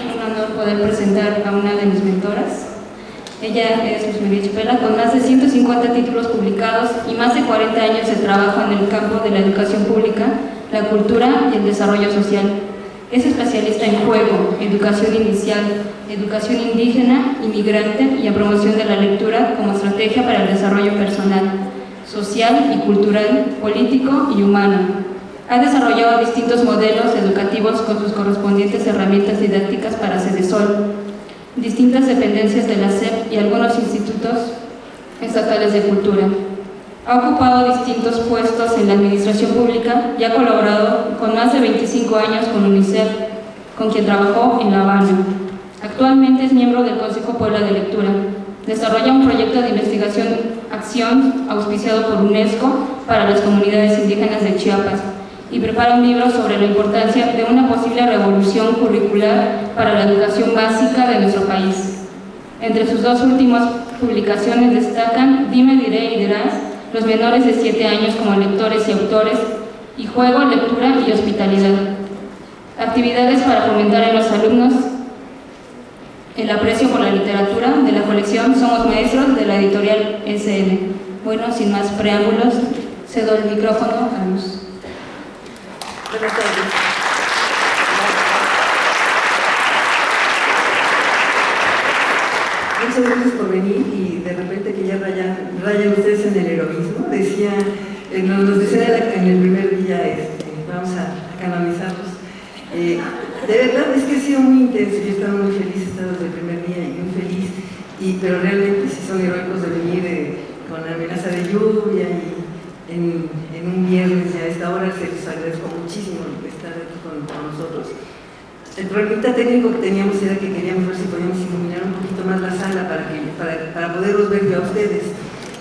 mí un honor poder presentar a una de mis mentoras. Ella es Luz María Chipela, con más de 150 títulos publicados y más de 40 años de trabajo en el campo de la educación pública, la cultura y el desarrollo social. Es especialista en juego, educación inicial, educación indígena, inmigrante y en promoción de la lectura como estrategia para el desarrollo personal, social y cultural, político y humano. Ha desarrollado distintos modelos educativos con sus correspondientes herramientas didácticas para Sedesol, distintas dependencias de la SEP y algunos institutos estatales de cultura. Ha ocupado distintos puestos en la administración pública y ha colaborado con más de 25 años con UNICEF, con quien trabajó en La Habana. Actualmente es miembro del Consejo Puebla de Lectura. Desarrolla un proyecto de investigación-acción auspiciado por UNESCO para las comunidades indígenas de Chiapas y prepara un libro sobre la importancia de una posible revolución curricular para la educación básica de nuestro país. Entre sus dos últimas publicaciones destacan Dime, diré y dirás, los menores de 7 años como lectores y autores, y Juego, lectura y hospitalidad. Actividades para fomentar en los alumnos el aprecio por la literatura de la colección Somos Maestros de la editorial SN. Bueno, sin más preámbulos, cedo el micrófono a Luz. Buenas tardes. Muchas gracias por venir y de repente que ya rayan ustedes en el heroísmo. Nos decía en el primer día, vamos a canalizarlos. De verdad es que ha sido muy intenso. Yo he estado muy feliz, he estado desde el primer día y muy feliz, pero realmente sí son heroicos de venir con la amenaza de lluvia y en un viernes y a esta hora. Se les agradezco muchísimo estar aquí con nosotros. El problemita técnico que teníamos era que queríamos ver si podíamos iluminar un poquito más la sala para poderlos ver yo a ustedes,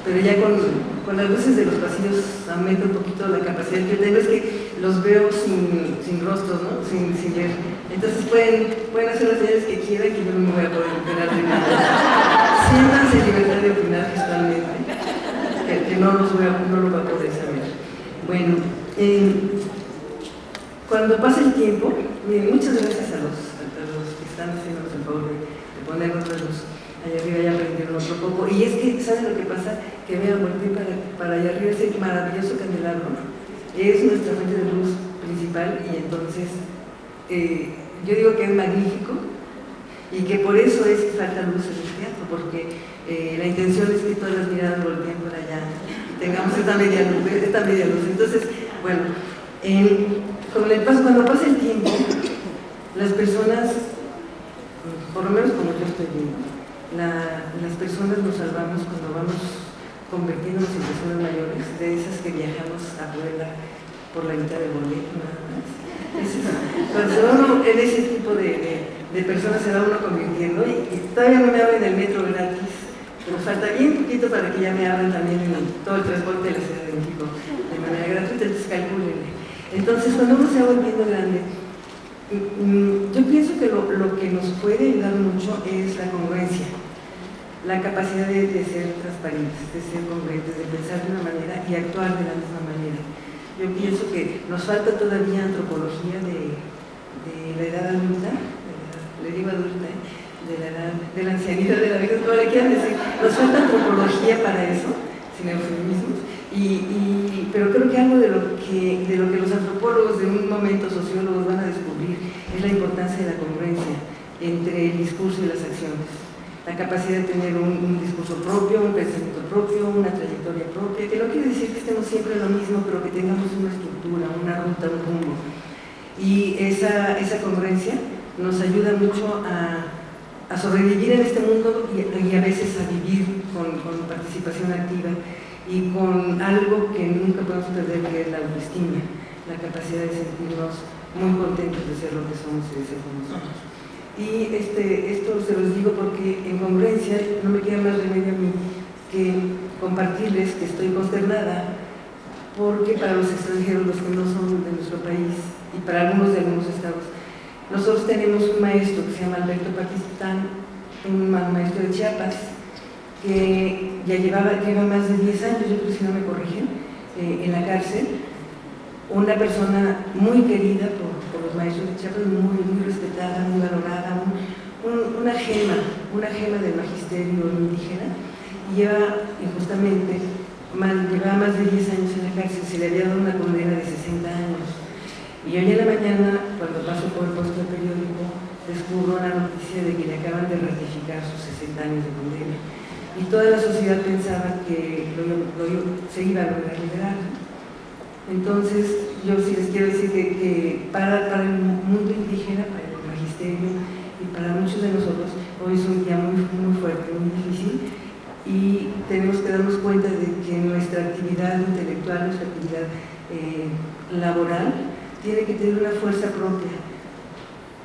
pero ya con las luces de los pasillos aumenta un poquito la capacidad que tengo. Es que los veo sin rostros, ¿no? sin ver. Entonces pueden hacer las señales que quieran, que yo no me voy a poder opinar de nada. Siéntanse en libertad de opinar gestualmente, que no lo va a poder saber. Bueno, cuando pasa el tiempo, muchas gracias a los que están haciéndonos el favor de poner otra luz allá arriba. Ya aprendieron otro poco. Y es que, ¿saben lo que pasa? Que me volteé para allá arriba ese maravilloso candelabro. Es nuestra fuente de luz principal y entonces yo digo que es magnífico y que por eso es que falta luz en el teatro, porque la intención es que todas las miradas volteen por allá y tengamos esta media luz. Entonces, bueno, cuando pasa el tiempo, las personas, por lo menos como yo estoy viendo, las personas nos salvamos cuando vamos convirtiéndonos en personas mayores, de esas que viajamos a Puebla por la mitad del boleto, nada más. Cuando uno en ese tipo de personas se va uno convirtiendo, y todavía no me abren el metro gratis, pero falta bien poquito para que ya me abran también en todo el transporte de la Ciudad de México de manera gratuita. Entonces calcúlenle. Entonces, cuando uno se va volviendo grande, yo pienso que lo que nos puede ayudar mucho es la congruencia, la capacidad de ser transparentes, de ser congruentes, de pensar de una manera y actuar de la misma manera. Yo pienso que nos falta todavía antropología de la edad adulta, le digo adulta, de la ancianidad, de la vida, como le quieran decir. Nos falta antropología para eso, sin eufemismos, pero creo que algo de lo que los antropólogos de un momento, sociólogos, van a descubrir es la importancia de la congruencia entre el discurso y las acciones. La capacidad de tener un discurso propio, un pensamiento propio, una trayectoria propia, que no quiere decir que estemos siempre en lo mismo, pero que tengamos una estructura, una ruta, un rumbo. Y esa congruencia nos ayuda mucho a sobrevivir en este mundo y a veces a vivir con participación activa y con algo que nunca podemos perder, que es la autoestima, la capacidad de sentirnos muy contentos de ser lo que somos y de ser como somos. Y esto se los digo porque en congruencia no me queda más remedio a mí que compartirles que estoy consternada, porque para los extranjeros, los que no son de nuestro país y para algunos de algunos estados, nosotros tenemos un maestro que se llama Alberto Pakistán, un maestro de Chiapas, que ya lleva más de 10 años, yo creo, si no me corrigen, en la cárcel. Una persona muy querida por los maestros de Chiapas, muy respetada, muy valorada, una gema del magisterio indígena y llevaba más de 10 años en la cárcel, se le había dado una condena de 60 años. Y hoy en la mañana, cuando paso por el puesto del periódico, descubro una noticia de que le acaban de ratificar sus 60 años de condena. Y toda la sociedad pensaba que se iba a lograr liberar. Entonces, yo sí les quiero decir que para el mundo indígena, para el magisterio y para muchos de nosotros, hoy es un día muy, muy fuerte, muy difícil, y tenemos que darnos cuenta de que nuestra actividad intelectual, nuestra actividad laboral, tiene que tener una fuerza propia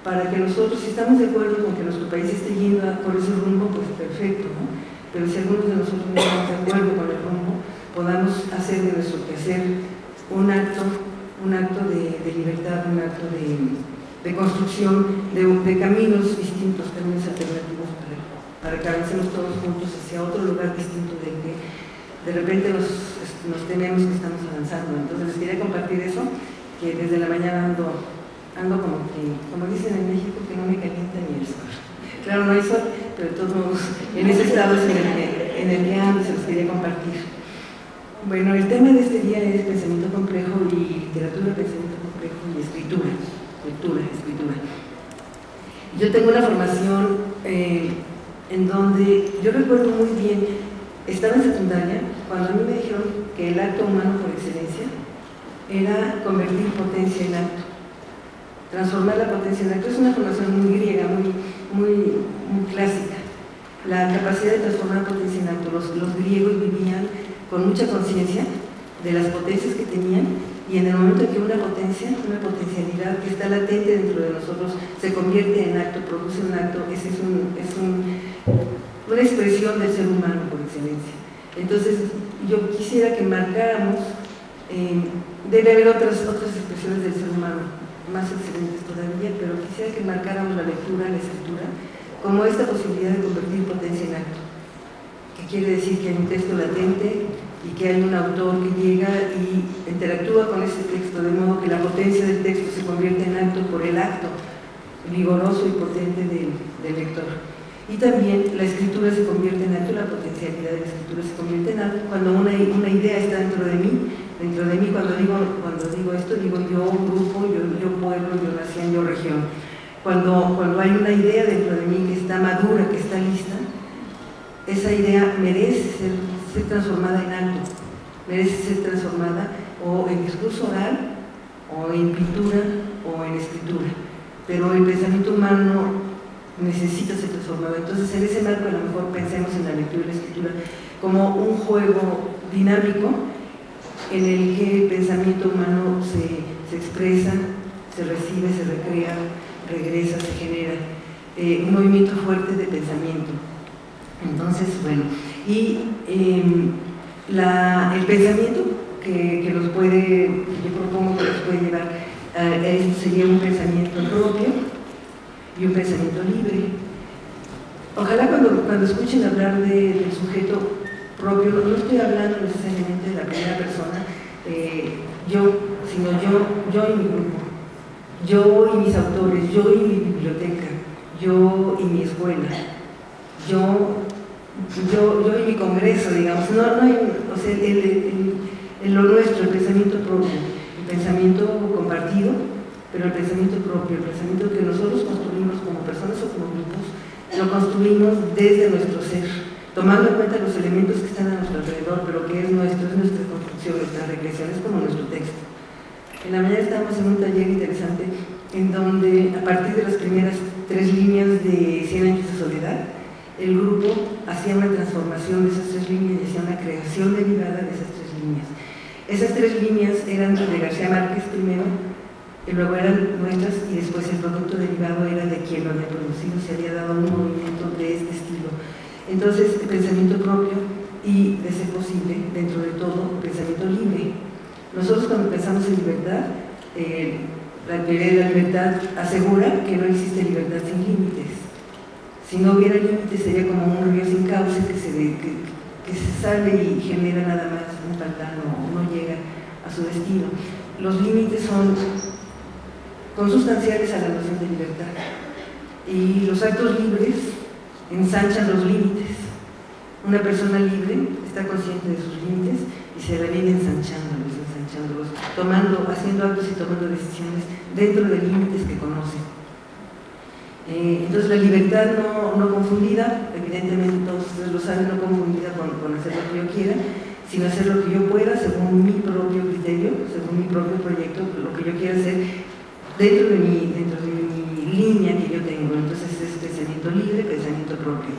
para que nosotros, si estamos de acuerdo con que nuestro país esté yendo por ese rumbo, pues perfecto, ¿no? Pero si algunos de nosotros no estamos de acuerdo con el rumbo, podamos hacer de nuestro quehacer un acto de libertad, un acto de construcción de caminos distintos, caminos alternativos para que avancemos todos juntos hacia otro lugar distinto del que de repente nos tememos que estamos avanzando. Entonces les quería compartir eso, que desde la mañana ando como dicen en México, que no me calienta ni el sol. Claro, no hay sol, pero de todos modos, en ese estado es en el que ando, se los quería compartir. Bueno, el tema de este día es pensamiento complejo y literatura, pensamiento complejo y escritura, escritura. Yo tengo una formación en donde yo recuerdo muy bien, estaba en secundaria, cuando a mí me dijeron que el acto humano por excelencia era convertir potencia en acto, transformar la potencia en acto. Es una formación muy griega, muy clásica, la capacidad de transformar potencia en acto. Los griegos vivían con mucha conciencia de las potencias que tenían, y en el momento en que una potencialidad que está latente dentro de nosotros se convierte en acto, produce un acto, ese es una expresión del ser humano por excelencia. Entonces yo quisiera que marcáramos, debe haber otras expresiones del ser humano más excelentes todavía, pero quisiera que marcáramos la lectura, la escritura, como esta posibilidad de convertir potencia en acto, que quiere decir que hay un texto latente y que hay un autor que llega y interactúa con ese texto, de modo que la potencia del texto se convierte en acto por el acto vigoroso y potente del lector. Y también la escritura se convierte en acto, la potencialidad de la escritura se convierte en acto cuando una idea está dentro de mí. Cuando digo esto, digo yo grupo, yo pueblo, yo nación, yo región. Cuando hay una idea dentro de mí que está madura, que está lista, esa idea merece ser transformada en acto, merece ser transformada o en discurso oral, o en pintura, o en escritura. Pero el pensamiento humano necesita ser transformado. Entonces, en ese marco, a lo mejor pensemos en la lectura y la escritura como un juego dinámico en el que el pensamiento humano se expresa, se recibe, se recrea, regresa, se genera un movimiento fuerte de pensamiento. Entonces, bueno, y el pensamiento que yo propongo que nos puede llevar a esto sería un pensamiento propio y un pensamiento libre. Ojalá cuando escuchen hablar del sujeto propio, no estoy hablando necesariamente de la primera persona, sino yo y mi grupo, yo y mis autores, yo y mi biblioteca, yo y mi escuela, yo y mi congreso, digamos. No hay, o sea, lo nuestro, el pensamiento propio, el pensamiento compartido, pero el pensamiento propio, el pensamiento que nosotros construimos como personas o como grupos, lo construimos desde nuestro ser, tomando en cuenta los elementos que están a nuestro alrededor, pero que es nuestra construcción, nuestra recreación, es como nuestro texto. En la mañana estábamos en un taller interesante en donde, a partir de las primeras 3 líneas de 100 años de soledad, el grupo hacía una transformación de esas 3 líneas y hacía una creación derivada de esas 3 líneas. Esas 3 líneas eran de García Márquez primero, y luego eran nuestras, y después el producto derivado era de quien lo había producido, se había dado un movimiento de este estilo. Entonces, el pensamiento propio y, de ser posible, dentro de todo, pensamiento libre. Nosotros, cuando pensamos en libertad, la teoría de la libertad asegura que no existe libertad sin límites. Si no hubiera límites, sería como un río sin cauce que se sale y genera nada más un pantano, no llega a su destino. Los límites son consustanciales a la noción de libertad. Y los actos libres ensanchan los límites. Una persona libre está consciente de sus límites y se la viene ensanchándolos, haciendo actos y tomando decisiones dentro de límites que conoce. Entonces la libertad no confundida, evidentemente todos ustedes lo saben, no confundida con hacer lo que yo quiera, sino hacer lo que yo pueda según mi propio criterio, según mi propio proyecto, lo que yo quiera hacer dentro de mi línea que yo tengo. Entonces es pensamiento libre, pensamiento propio.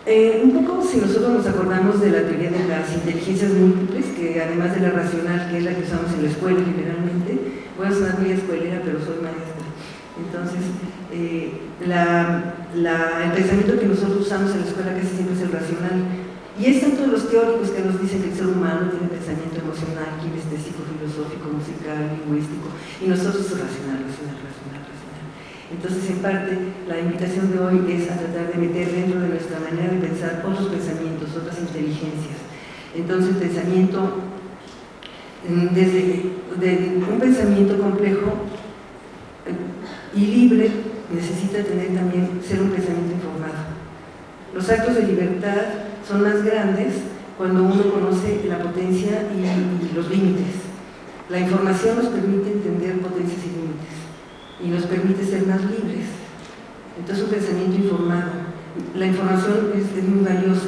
Un poco si nosotros nos acordamos de la teoría de las inteligencias múltiples, que además de la racional, que es la que usamos en la escuela generalmente, voy a sonar muy escuelera, pero soy maestra. Entonces, el pensamiento que nosotros usamos en la escuela casi siempre es el racional. Y están todos los teóricos que nos dicen que el ser humano tiene pensamiento emocional, kinestésico, filosófico, musical, lingüístico, y nosotros es racional. Entonces, en parte, la invitación de hoy es a tratar de meter dentro de nuestra manera de pensar otros pensamientos, otras inteligencias. Entonces, el pensamiento, desde un pensamiento complejo y libre, necesita tener también ser un pensamiento informado. Los actos de libertad son más grandes cuando uno conoce la potencia y los límites. La información nos permite entender potencias y límites y nos permite ser más libres. Entonces, un pensamiento informado. La información es muy valiosa.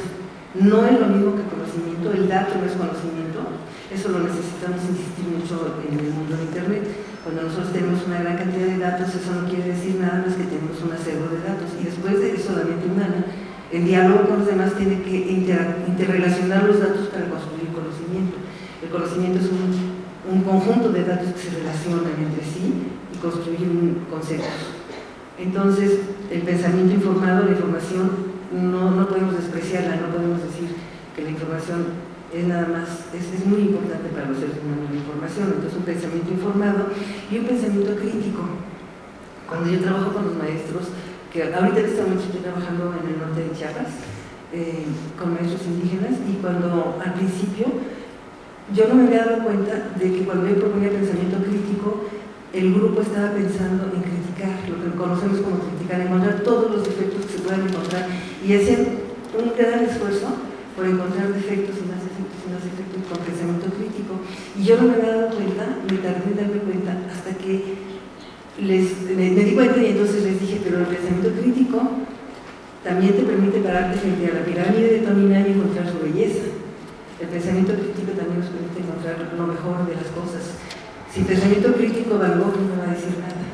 No es lo mismo que conocimiento, el dato no es conocimiento. Eso lo necesitamos insistir mucho en el mundo de Internet. Cuando nosotros tenemos una gran cantidad de datos, eso no quiere decir nada más que tenemos un acervo de datos. Y después de eso, la mente humana, el diálogo con los demás, tiene que interrelacionar los datos para construir conocimiento. El conocimiento es un conjunto de datos que se relacionan entre sí y construyen conceptos. Entonces, el pensamiento informado, la información, no podemos despreciarla, no podemos decir que la información es nada más, es muy importante para los seres humanos la información. Entonces, un pensamiento informado y un pensamiento crítico. Cuando yo trabajo con los maestros, que ahorita en este momento estoy trabajando en el norte de Chiapas, con maestros indígenas, y cuando al principio yo no me había dado cuenta de que cuando yo proponía pensamiento crítico, el grupo estaba pensando en criticar, lo que conocemos como criticar, encontrar todos los defectos que se puedan encontrar, y hacían un gran esfuerzo por encontrar defectos y más defectos y más defectos con pensamiento crítico. Y yo no me había dado cuenta, me tardé en darme cuenta, hasta que me di cuenta, y entonces les dije, pero el pensamiento crítico también te permite pararte frente a la pirámide de Tominay y encontrar su belleza. El pensamiento crítico también nos permite encontrar lo mejor de las cosas. Sin pensamiento crítico, Van Gogh no va a decir nada.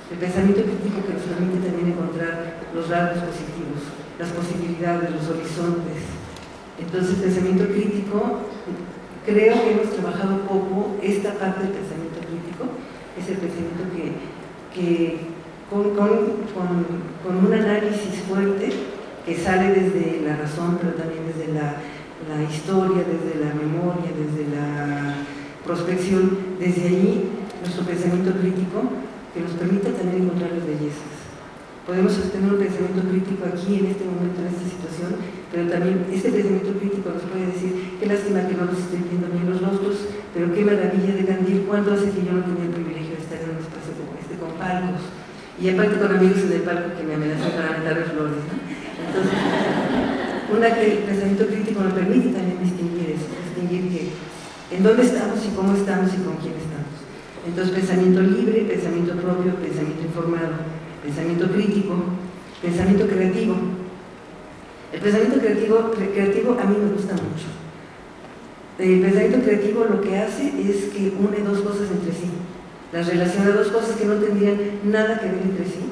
El pensamiento crítico que nos permite también encontrar los rasgos positivos, las posibilidades, los horizontes. Entonces, el pensamiento crítico, creo que hemos trabajado poco esta parte del pensamiento crítico. Es el pensamiento que con un análisis fuerte que sale desde la razón, pero también desde la historia, desde la memoria, desde la prospección, desde ahí nuestro pensamiento crítico que nos permite también encontrar las bellezas. Podemos sostener un pensamiento crítico aquí, en este momento, en esta situación, pero también este pensamiento crítico nos puede decir: qué lástima que no nos estén viendo bien los rostros, pero qué maravilla de Gandhi, cuánto hace que yo no tenía el privilegio de estar en un espacio como este, con palcos, y aparte con amigos en el palco que me amenazan para aventarme flores, ¿no? Entonces, el pensamiento crítico nos permite también distinguir eso, distinguir que en dónde estamos y cómo estamos y con quién estamos. Entonces, pensamiento libre, pensamiento propio, pensamiento informado, pensamiento crítico, pensamiento creativo. El pensamiento creativo a mí me gusta mucho. El pensamiento creativo lo que hace es que une dos cosas entre sí, las relaciona, dos cosas que no tendrían nada que ver entre sí,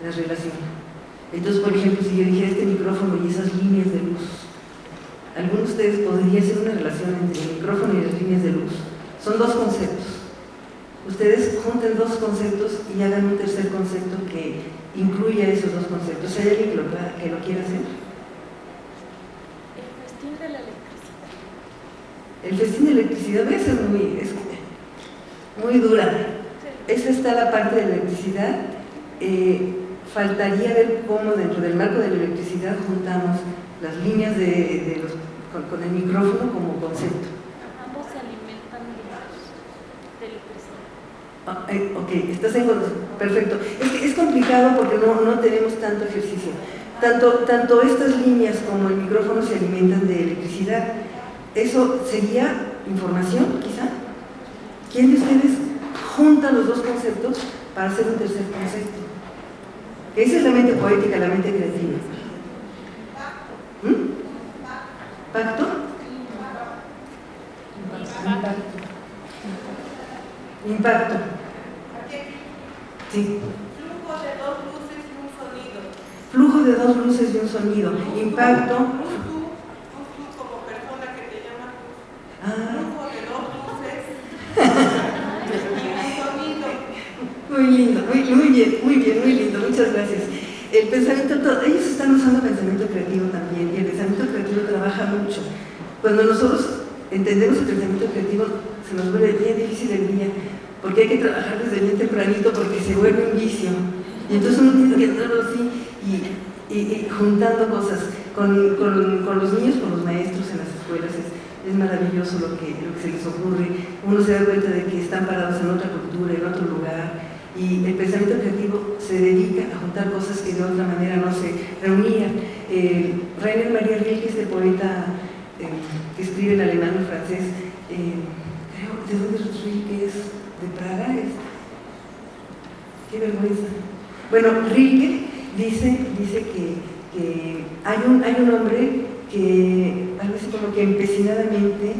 las relaciona. Entonces, por ejemplo, si yo dijera este micrófono y esas líneas de luz, algunos de ustedes podría hacer una relación entre el micrófono y las líneas de luz. Son dos conceptos. Ustedes junten dos conceptos y hagan un tercer concepto que incluya esos dos conceptos. ¿Hay alguien que lo quiera hacer? El festín de la electricidad. El festín de electricidad va a ser muy dura. Esa está la parte de la electricidad. Faltaría ver cómo dentro del marco de la electricidad juntamos las líneas con el micrófono como concepto. Ambos se alimentan de electricidad. Ok, estás en perfecto. Es que es complicado porque no tenemos tanto ejercicio. Tanto estas líneas como el micrófono se alimentan de electricidad. ¿Eso sería información, quizá? ¿Quién de ustedes junta los dos conceptos para hacer un tercer concepto? Esa es la mente poética, la mente creativa. ¿Pacto? Impacto. Sí. Flujo de dos luces y un sonido. Impacto. Como persona que te llama Ah. flujo de dos luces y un sonido. Muy lindo, muy lindo, muchas gracias. El pensamiento, ellos están usando pensamiento creativo también, y el pensamiento creativo trabaja mucho. Cuando nosotros entendemos el pensamiento creativo, se nos vuelve bien difícil el día, porque hay que trabajar desde bien tempranito, porque se vuelve un vicio. Y entonces uno tiene que hacerlo así, y juntando cosas con los niños, con los maestros en las escuelas. Es maravilloso lo que se les ocurre. Uno se da cuenta de que están parados en otra cultura, en otro lugar, y el pensamiento creativo se dedica a juntar cosas que de otra manera no se reunían. Rainer Maria Rilke, este poeta que escribe en alemán y francés, creo, ¿de dónde es Rilke? ¿Es de Praga? Qué vergüenza. Bueno, Rilke dice que hay un hombre que algo así como que empecinadamente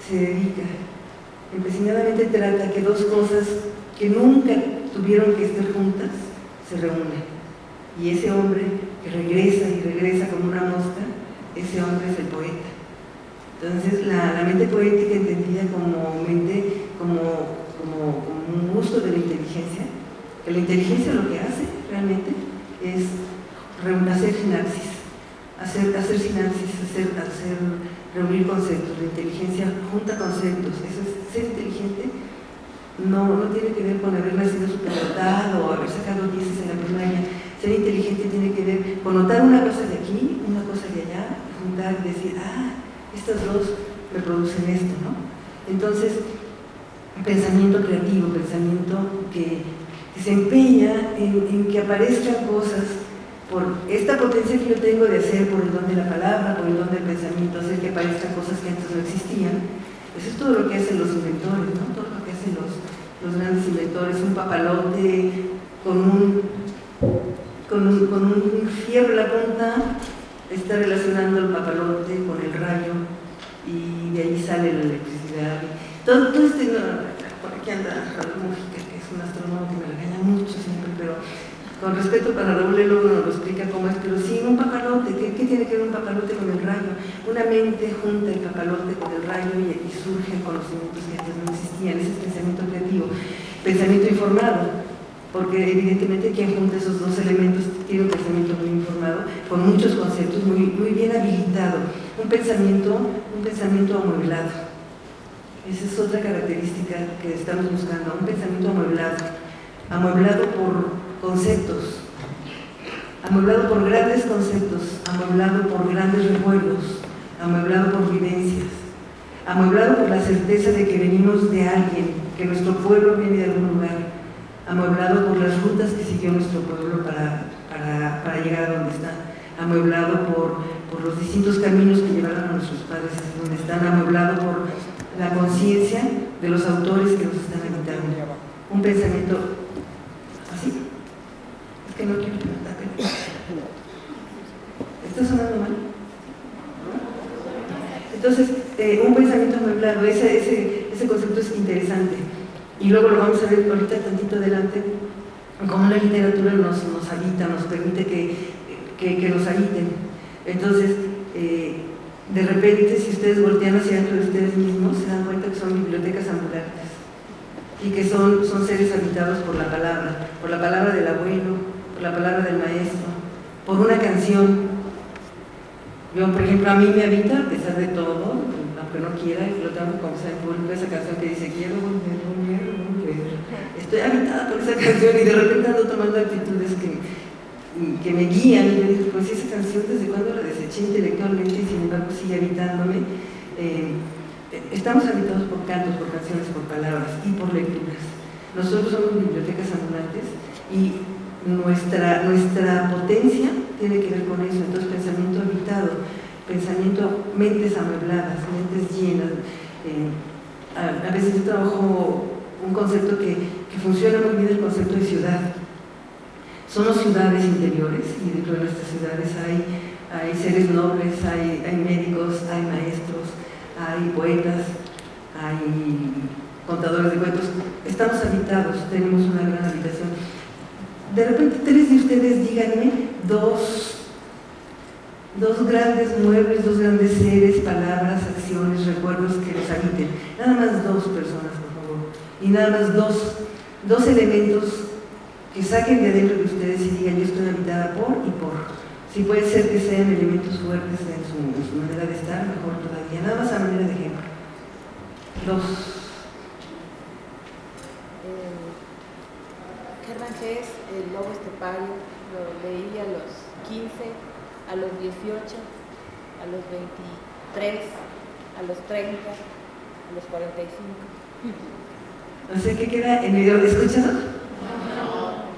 se dedica, empecinadamente trata que dos cosas que nunca tuvieron que estar juntas se reúnen. Y ese hombre que regresa y regresa como una mosca, ese hombre es el poeta. Entonces la mente poética entendida como mente, como un gusto de la inteligencia, que la inteligencia lo que hace realmente es hacer sinapsis, hacer sinapsis, hacer reunir conceptos. La inteligencia junta conceptos. Eso es ser inteligente. No tiene que ver con haber nacido superdotado o haber sacado 10 en la primaria. Ser inteligente tiene que ver con notar una cosa de aquí, una cosa de allá, juntar y decir, estas dos reproducen esto, ¿no? Entonces, pensamiento creativo, pensamiento que se empeña en que aparezcan cosas por esta potencia que yo tengo de hacer, por el don de la palabra, por el don del pensamiento, hacer que aparezcan cosas que antes no existían. Eso es todo lo que hacen los inventores, ¿no? Todo lo que hacen los grandes inventores. Un papalote con un fierro en la punta está relacionando el papalote con el rayo y de ahí sale la electricidad. Todo por aquí anda Raúl Mujica, que es un astrónomo que me regaña mucho siempre, pero con respeto para Raúl, él luego nos lo explica cómo es, pero sí, un papalote, ¿qué tiene que ver un papalote con el rayo? Una mente junta el papalote con el rayo y surgen conocimientos que antes no existían. Ese es pensamiento creativo. Pensamiento informado, porque evidentemente quien junta esos dos elementos tiene un pensamiento muy informado, con muchos conceptos, muy bien habilitado. Un pensamiento amueblado. Esa es otra característica que estamos buscando, un pensamiento amueblado por conceptos, amueblado por grandes conceptos, amueblado por grandes recuerdos, amueblado por vivencias, amueblado por la certeza de que venimos de alguien, que nuestro pueblo viene de algún lugar, amueblado por las rutas que siguió nuestro pueblo para llegar a donde está, amueblado por los distintos caminos que llevaron a nuestros padres a donde están, amueblado por la conciencia de los autores que nos están habitando. Un pensamiento así. Es que no quiero preguntar. ¿Está sonando mal? Entonces, un pensamiento amueblado, ese concepto es interesante. Y luego lo vamos a ver ahorita tantito adelante, cómo la literatura nos habita, nos permite que nos habiten. Entonces, de repente, si ustedes voltean hacia dentro de ustedes mismos, se dan cuenta que son bibliotecas ambulantes y que son seres habitados por la palabra del abuelo, por la palabra del maestro, por una canción. Yo, por ejemplo, a mí me habita, a pesar de todo, aunque no quiera, y lo tengo que confesar en público, esa canción que dice, quiero volver. Estoy habitada por esa canción y de repente ando tomando actitudes que me guían, y yo digo, pues esa canción desde cuando la deseché intelectualmente y sin embargo sigue habitándome. Estamos habitados por cantos, por canciones, por palabras y por lecturas. Nosotros somos bibliotecas ambulantes y nuestra potencia tiene que ver con eso. Entonces, pensamiento habitado, pensamiento, mentes amuebladas, mentes llenas. A veces yo trabajo un concepto que funciona muy bien, el concepto de ciudad. Somos ciudades interiores y dentro de nuestras ciudades hay seres nobles, hay médicos, hay maestros, hay poetas, hay contadores de cuentos. Estamos habitados, tenemos una gran habitación. De repente, tres de ustedes díganme dos grandes muebles, dos grandes seres, palabras, acciones, recuerdos que los habiten. Nada más dos personas, por favor. Y nada más dos elementos que saquen de adentro de ustedes y digan: yo estoy habitada por y por. Si puede ser que sean elementos fuertes en su manera de estar, mejor todavía. Nada más a manera de ejemplo. Dos. Germán Hesse, El lobo estepario, lo leí a los 15, a los 18, a los 23, a los 30, a los 45. No sé qué queda en el video. ¿Escuchado?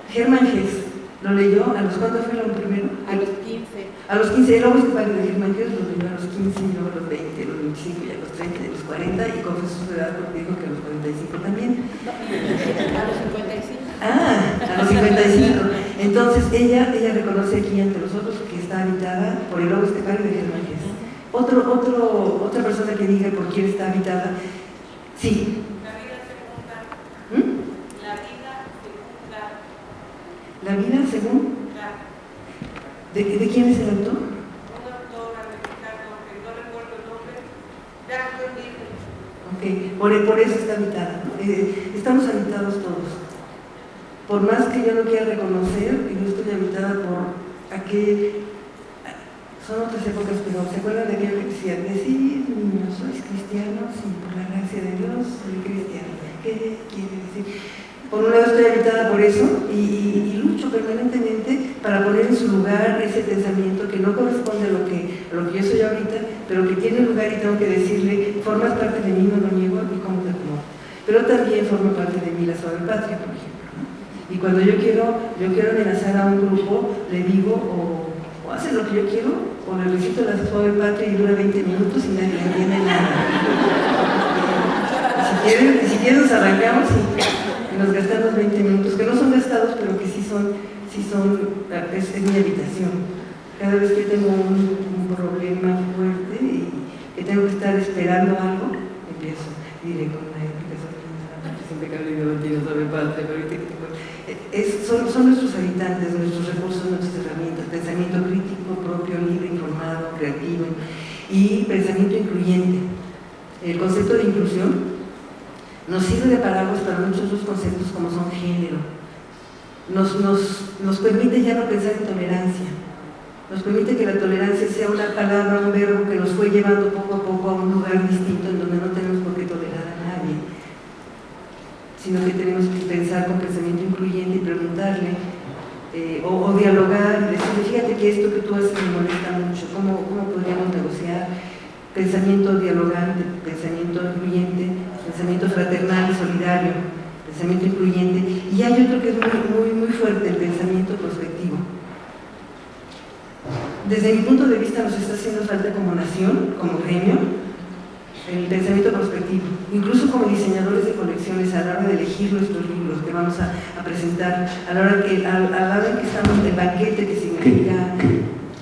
Germán Hesse. ¿Lo leyó? ¿A los cuántos fue lo primero? A los 15. A los 15, el lobo estepario de Germán Hesse lo leyó a los 15, y luego a los 20, a los 25, y a los 30, y a los 40, y confesó su edad porque dijo que a los 45 también. A los 55. A los 55. Entonces, ella reconoce aquí ante nosotros que está habitada por el lobo estepario de Germán Hesse. Otra persona que diga por quién está habitada. Sí. La vida segunda. La vida segunda. La vida según. ¿De quién es el autor? Un autor americano que no recuerdo el nombre. Jackson Disney. Ok, por eso está habitada, ¿no? Estamos habitados todos. Por más que yo no quiera reconocer, yo estoy habitada por aquel. Son otras épocas, pero ¿se acuerdan de aquello que decía? Decid, niños, sois cristianos y por la gracia de Dios soy cristiano. ¿Qué quiere decir? Por un lado estoy habitada por eso y lucho permanentemente para poner en su lugar ese pensamiento que no corresponde a lo que yo soy ahorita, pero que tiene lugar y tengo que decirle: formas parte de mí, no lo niego, y cómo te acomodo. Pero también forma parte de mí la suave patria, por ejemplo, ¿no? Y cuando yo quiero amenazar a un grupo, le digo o hace lo que yo quiero, o le recito la suave patria y dura 20 minutos y nadie le entiende nada. Si quieren nos arrancamos y nos gastamos 20 minutos, que no son gastados, pero que sí son es mi habitación. Cada vez que tengo un problema fuerte y que tengo que estar esperando algo, empiezo, diré con una épica siempre que hablo yo tiene suave patria, son nuestros habitantes, nuestros recursos, nuestras herramientas, pensamiento crítico, propio, libre, informado, creativo y pensamiento incluyente. El concepto de inclusión nos sirve de paraguas para muchos otros conceptos como son género. Nos permite ya no pensar en tolerancia, nos permite que la tolerancia sea una palabra, un verbo que nos fue llevando poco a poco a un lugar distinto en donde no tenemos por qué tolerar a nadie, sino que tenemos que pensar con pensamiento incluyente y preguntarle o dialogar y decirle: fíjate que esto que tú haces me molesta mucho, ¿cómo podríamos negociar? Pensamiento dialogante, pensamiento incluyente, pensamiento fraternal y solidario, pensamiento incluyente. Y hay otro que es muy fuerte, el pensamiento prospectivo. Desde mi punto de vista nos está haciendo falta como nación, como gremio, el pensamiento prospectivo. Incluso como diseñadores de colecciones, a la hora de elegir nuestros libros que vamos a presentar, a la hora en que estamos en el banquete, que significa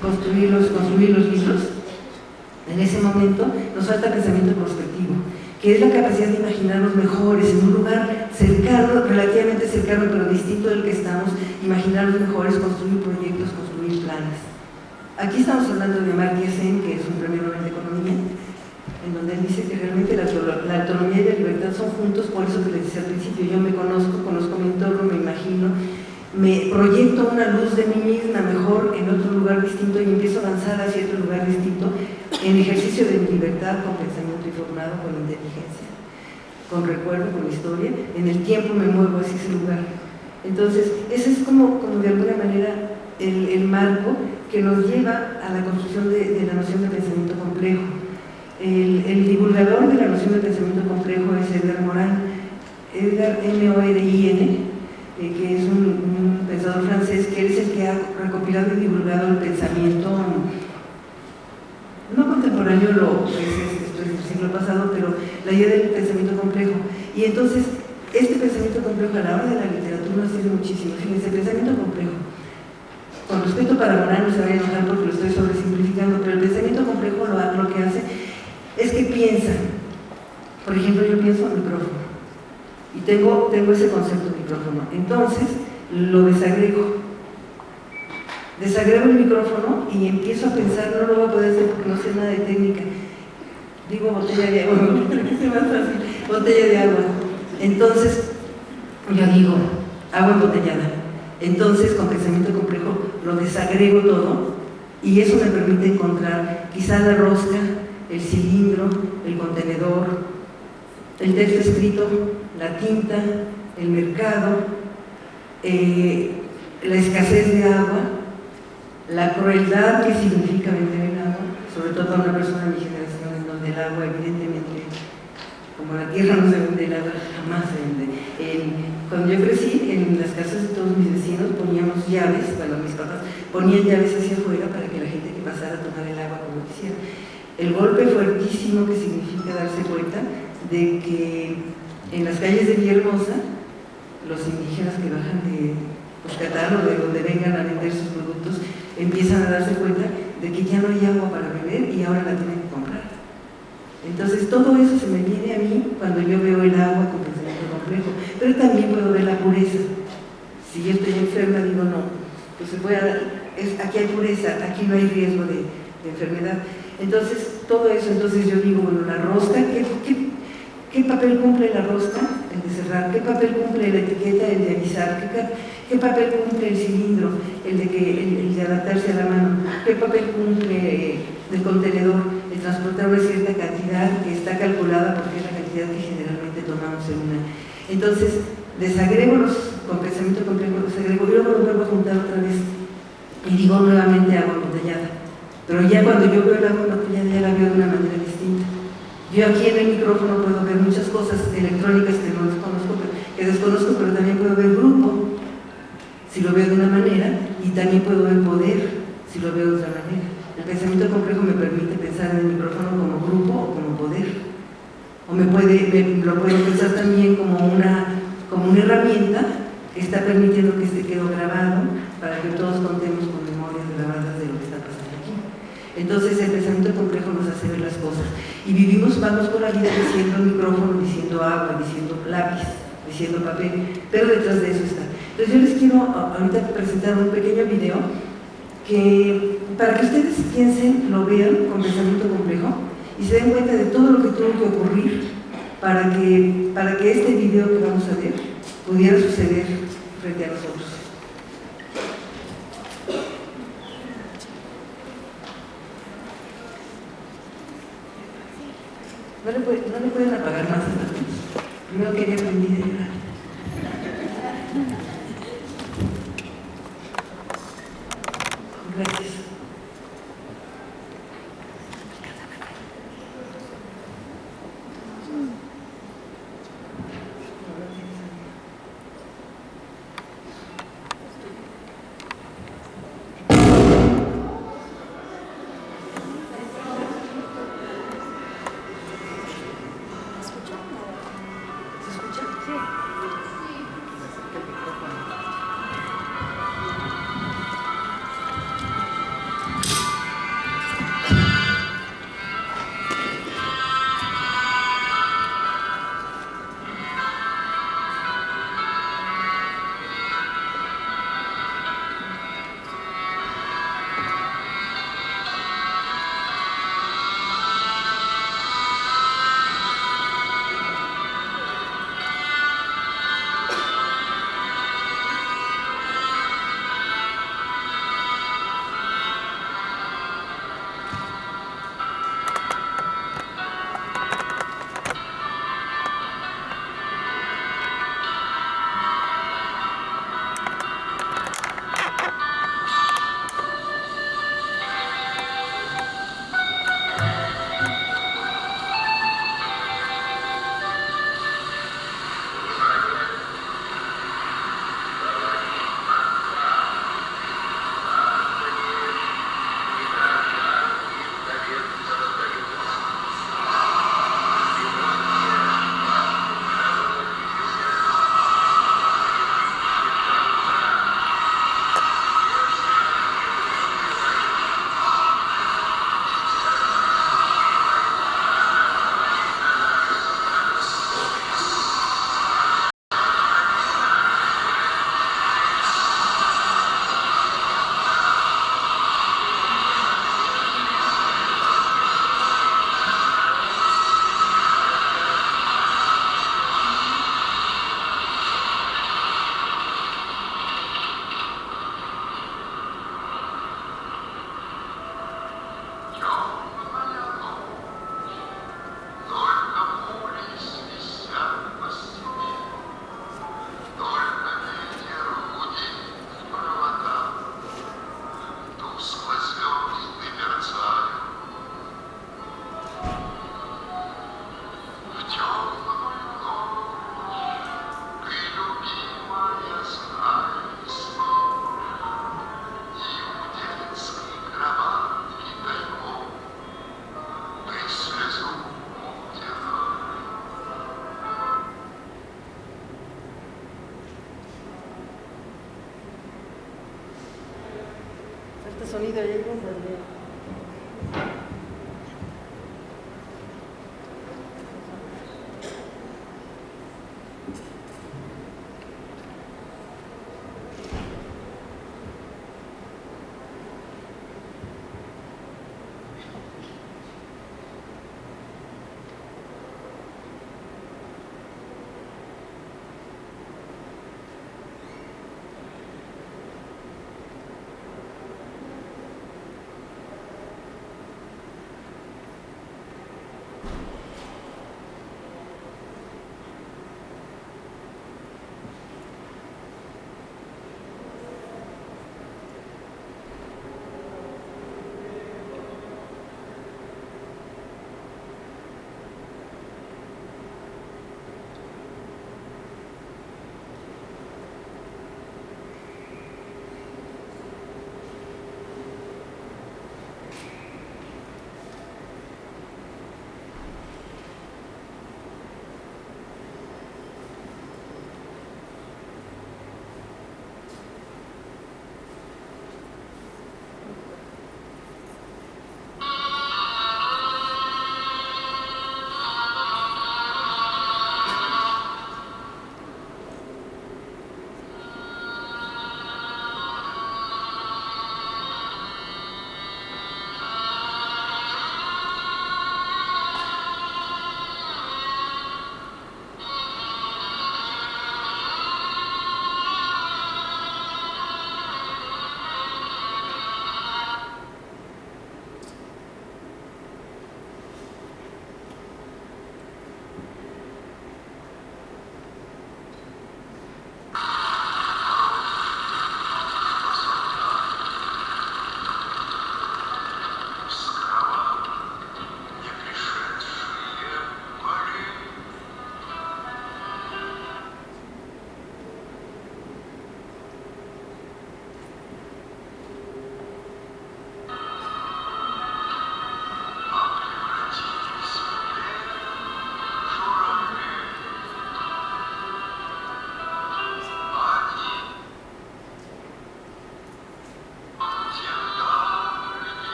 construir los libros, en ese momento nos falta pensamiento prospectivo, que es la capacidad de imaginarnos mejores en un lugar cercano, relativamente cercano, pero distinto del que estamos, imaginarnos mejores, construir proyectos, construir planes. Aquí estamos hablando de Amartya Sen, que es un premio Nobel de Economía, en donde él dice que realmente la autonomía y la libertad son juntos. Por eso que les decía al principio, yo me conozco mi entorno, me imagino, me proyecto una luz de mí misma mejor en otro lugar distinto y empiezo a avanzar hacia otro lugar distinto en ejercicio de mi libertad, con pensamiento informado, con inteligencia, con recuerdo, con historia. En el tiempo me muevo hacia ese lugar. Entonces, ese es como de alguna manera el marco que nos lleva a la construcción de la noción de pensamiento complejo. El divulgador de la noción de pensamiento complejo es Edgar Morin, Edgar M-O-R-I-N, que es un pensador pensador francés, que él es el que ha recopilado y divulgado el pensamiento, no contemporáneo, esto es del siglo pasado, pero la idea del pensamiento complejo. Y entonces, este pensamiento complejo a la hora de la literatura ha sido muchísimo. Fíjense, el pensamiento complejo, con respeto para Morán, no se vaya a enojar porque lo estoy sobresimplificando, pero el pensamiento complejo lo que hace es que piensa. Por ejemplo, yo pienso en micrófono y tengo ese concepto de micrófono. Entonces, lo desagrego el micrófono y empiezo a pensar, no lo voy a poder hacer porque no sé nada de técnica. Digo botella de agua, es más fácil, botella de agua. Entonces, yo digo, agua embotellada. Entonces, con pensamiento complejo, lo desagrego todo y eso me permite encontrar quizá la rosca, el cilindro, el contenedor, el texto escrito, la tinta, el mercado, la escasez de agua, la crueldad que significa vender el agua, sobre todo para una persona de mi generación, en donde el agua, evidentemente, como la tierra no se vende, el agua jamás se vende. Cuando yo crecí, en las casas de todos mis vecinos poníamos llaves, bueno, mis papás ponían llaves hacia afuera para que la gente que pasara a tomar el agua como quisiera. El golpe fuertísimo que significa darse cuenta de que en las calles de Villahermosa, los indígenas que bajan de Yucatán o de donde vengan a vender sus productos, empiezan a darse cuenta de que ya no hay agua para beber y ahora la tienen que comprar. Entonces todo eso se me viene a mí cuando yo veo el agua con pensamiento complejo, pero también puedo ver la pureza. Si yo estoy enferma, digo no, pues se puede dar, aquí hay pureza, aquí no hay riesgo de enfermedad. Entonces todo eso, entonces yo digo, bueno, la rosca, ¿qué papel cumple la rosca? El de cerrar. ¿Qué papel cumple la etiqueta? El de avisar. ¿Qué papel cumple el cilindro? El de adaptarse a la mano. ¿Qué papel cumple el contenedor? El transportar una cierta cantidad que está calculada porque es la cantidad que generalmente tomamos en una. Entonces, desagrego con pensamiento complejo, desagrego y luego lo vuelvo a juntar otra vez y digo nuevamente agua embotellada. Pero ya cuando yo veo el agua embotellada ya la veo de una manera distinta. Yo aquí en el micrófono puedo ver muchas cosas electrónicas que desconozco, pero también puedo ver grupo, si lo veo de una manera, y también puedo ver poder, si lo veo de otra manera. El pensamiento complejo me permite pensar en el micrófono como grupo o como poder. O lo puedo pensar también como una herramienta que está permitiendo que esté quede grabado para que todos contemos con memorias grabadas de lo que está pasando aquí. Entonces el pensamiento complejo nos hace ver las cosas. Y vamos por la vida diciendo micrófono, diciendo agua, diciendo lápiz, diciendo papel, pero detrás de eso está. Entonces yo les quiero ahorita presentar un pequeño video que para que ustedes piensen, lo vean con pensamiento complejo y se den cuenta de todo lo que tuvo que ocurrir para que este video que vamos a ver pudiera suceder frente a nosotros. No le pueden apagar más. Primero quería aprender a llorar. Gracias. Este sonido ahí no saldría.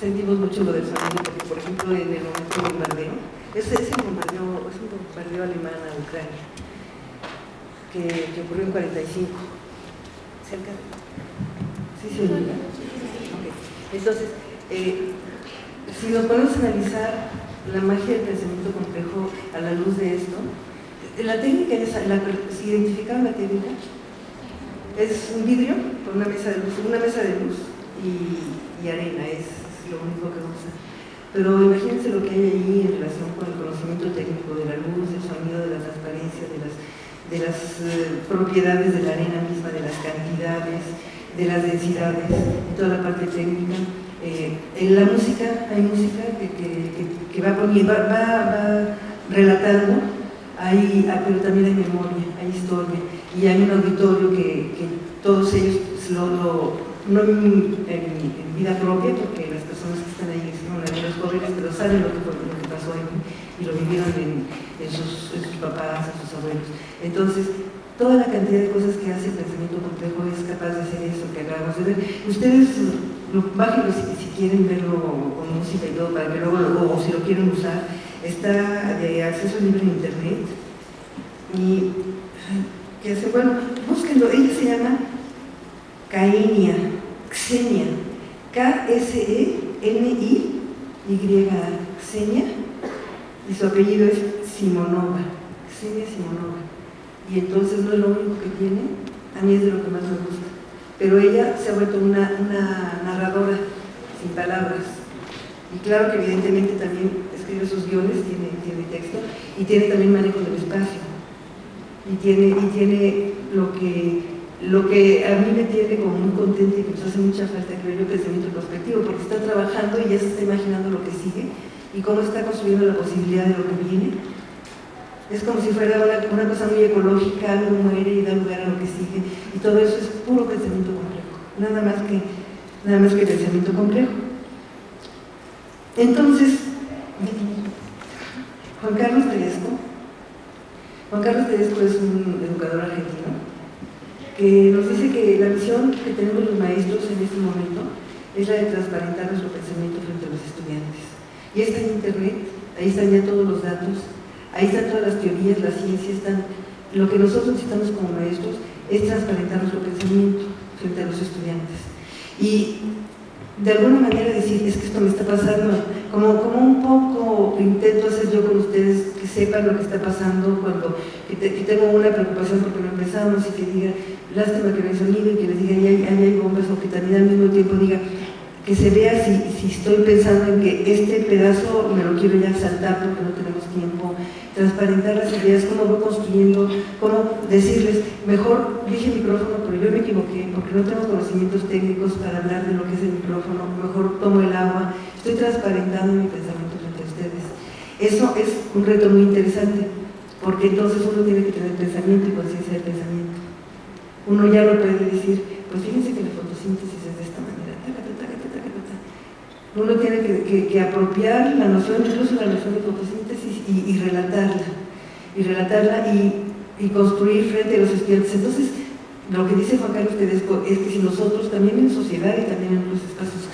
sentimos mucho lo del sonido, porque por ejemplo en el momento del bombardeo, es un bombardeo alemán a Ucrania, que ocurrió en 45, cerca de... ¿Sí se oye? Okay. Entonces, si nos ponemos a analizar la magia del pensamiento complejo a la luz de esto, la técnica es, si identificaron la técnica, es un vidrio con una mesa de luz y arena, es lo único que usa. Pero imagínense lo que hay ahí en relación con el conocimiento técnico de la luz, del sonido, de la transparencia, de las propiedades de la arena misma, de las cantidades, de las densidades, de toda la parte técnica. En la música, hay música que va relatando, pero también hay memoria, hay historia, y hay un auditorio que todos ellos no en vida propia, porque las personas que están ahí son los jóvenes, pero saben lo que pasó ahí y lo vivieron en sus papás, en sus abuelos. Entonces, toda la cantidad de cosas que hace el pensamiento complejo es capaz de hacer eso que acabamos de ver. Ustedes bájenlo si quieren verlo con música y todo, para que luego, o si lo quieren usar, está de acceso libre en internet. Y ¿qué hace? Bueno, búsquenlo. Ella se llama Xenia, K-S-E-N-I-Y-A, Xenia, y su apellido es Simonova, Xenia Simonova. Y entonces no es lo único que tiene, a mí es de lo que más me gusta. Pero ella se ha vuelto una narradora sin palabras. Y claro que evidentemente también escribe sus guiones, tiene texto, y tiene también manejo del espacio. Y tiene lo que a mí me tiene como muy contenta y que nos hace mucha falta, creo yo, pensamiento prospectivo, porque está trabajando y ya se está imaginando lo que sigue y cómo está construyendo la posibilidad de lo que viene. Es como si fuera una cosa muy ecológica, algo muere y da lugar a lo que sigue, y todo eso es puro pensamiento complejo, nada más que pensamiento complejo. Entonces, Juan Carlos Tedesco es un educador argentino que nos dice que la misión que tenemos los maestros en este momento es la de transparentar nuestro pensamiento frente a los estudiantes. Y está en internet, ahí están ya todos los datos, ahí están todas las teorías, las ciencias, lo que nosotros necesitamos como maestros es transparentar nuestro pensamiento frente a los estudiantes. Y de alguna manera decir, es que esto me está pasando, como un poco intento hacer yo con ustedes, que sepan lo que está pasando cuando que tengo una preocupación porque no empezamos, y que diga, lástima que no hay sonido, y que les diga, ahí hay bombas, o que también al mismo tiempo diga, que se vea si estoy pensando en que este pedazo me lo quiero ya saltar porque no tenemos tiempo, transparentar las ideas, cómo voy construyendo, cómo decirles, mejor dije micrófono, pero yo me equivoqué porque no tengo conocimientos técnicos para hablar de lo que es el micrófono, mejor tomo el agua, estoy transparentando mi pensamiento frente a ustedes. Eso es un reto muy interesante, porque entonces uno tiene que tener pensamiento y conciencia del pensamiento. Uno ya no puede decir, pues fíjense que la fotosíntesis es de esta manera. Uno tiene que apropiar la noción, incluso la noción de fotosíntesis, y relatarla y construir frente a los estudiantes. Entonces, lo que dice Juan Carlos Tedesco es que si nosotros también en sociedad y también en los espacios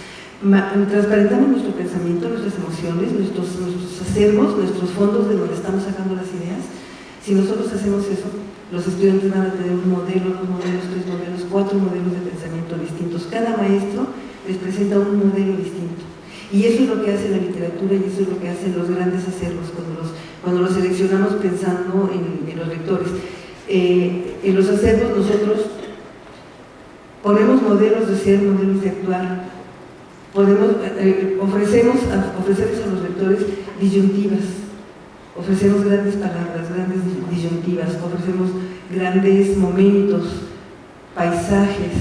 transparentamos nuestro pensamiento, nuestras emociones, nuestros acervos, nuestros fondos de donde estamos sacando las ideas, si nosotros hacemos eso, los estudiantes van a tener un modelo, 2 modelos, 3 modelos, 4 modelos de pensamiento distintos. Cada maestro les presenta un modelo distinto. Y eso es lo que hace la literatura, y eso es lo que hacen los grandes acervos cuando los seleccionamos pensando en los lectores. En los acervos nosotros ponemos modelos de ser, modelos de actuar, ofrecemos a los lectores disyuntivas, ofrecemos grandes palabras, grandes disyuntivas, ofrecemos grandes momentos, paisajes.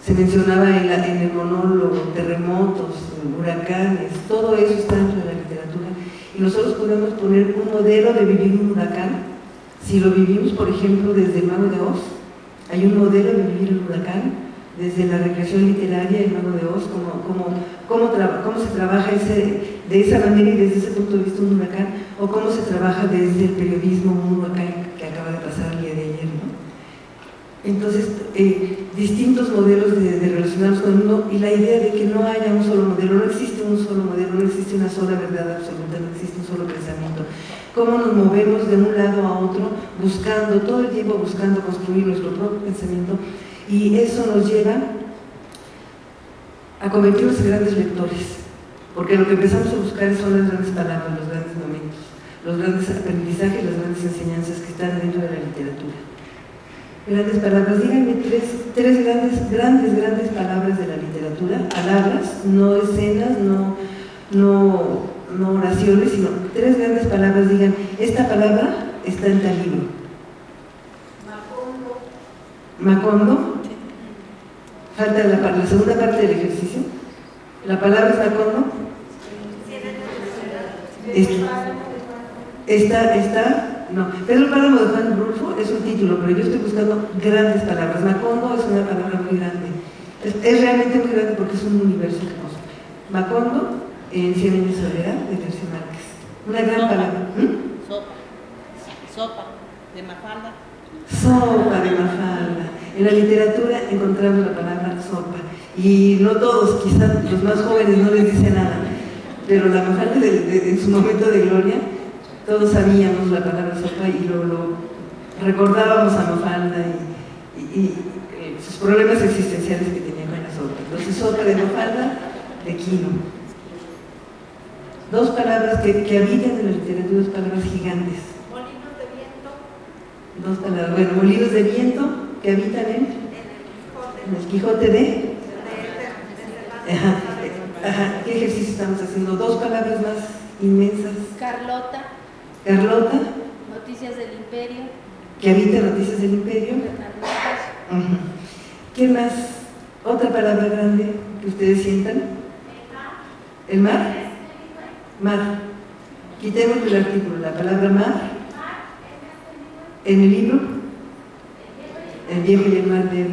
Se mencionaba en el monólogo, terremotos, huracanes, todo eso está dentro de la literatura. Y nosotros podemos poner un modelo de vivir un huracán. Si lo vivimos, por ejemplo, desde el Mago de Oz, hay un modelo de vivir el huracán, desde la recreación literaria del Mago de Oz, cómo se trabaja de esa manera y desde ese punto de vista un huracán, o cómo se trabaja desde el periodismo un huracán que acaba de pasar el día de ayer, ¿no? Entonces, distintos modelos de relacionarnos con el mundo y la idea de que no haya un solo modelo, no existe un solo modelo, no existe una sola verdad absoluta, no existe un solo pensamiento. Cómo nos movemos de un lado a otro, buscando, todo el tiempo buscando construir nuestro propio pensamiento, y eso nos lleva a convertirnos en grandes lectores, porque lo que empezamos a buscar son las grandes palabras, los grandes momentos, los grandes aprendizajes, las grandes enseñanzas que están dentro de la literatura. Grandes palabras, díganme tres grandes palabras de la literatura, palabras, no escenas, no oraciones, sino tres grandes palabras. Digan, esta palabra está en tal libro. Macondo. Falta la segunda parte del ejercicio. La palabra es Macondo. No. Pedro Páramo de Juan Rulfo es un título, pero yo estoy buscando grandes palabras. Macondo es una palabra muy grande. Es realmente muy grande porque es un universo hermoso. Macondo, en 100 años de soledad, de García Márquez. Una gran palabra. Sopa de Mafalda. Sopa de Mafalda. En la literatura encontramos la palabra sopa. Y no todos, quizás los más jóvenes no les dice nada, pero la Mafalda en su momento de gloria, todos sabíamos la palabra sopa y lo recordábamos a Mafalda y sus problemas existenciales que tenía con la sopa. Entonces, sopa de Mafalda, de Quino. Dos palabras que habitan en la literatura, dos palabras gigantes. Molinos de viento. Dos palabras, bueno, molinos de viento que habitan en el Quijote de... Ajá. ¿Qué ejercicio estamos haciendo? Dos palabras más inmensas. Carlota. Carlota. Noticias del Imperio. Que habita Noticias del Imperio. Carlota. ¿Qué más? Otra palabra grande que ustedes sientan. ¿El mar? Mar. Quitemos el artículo, la palabra mar. En el libro. El viejo y el mar de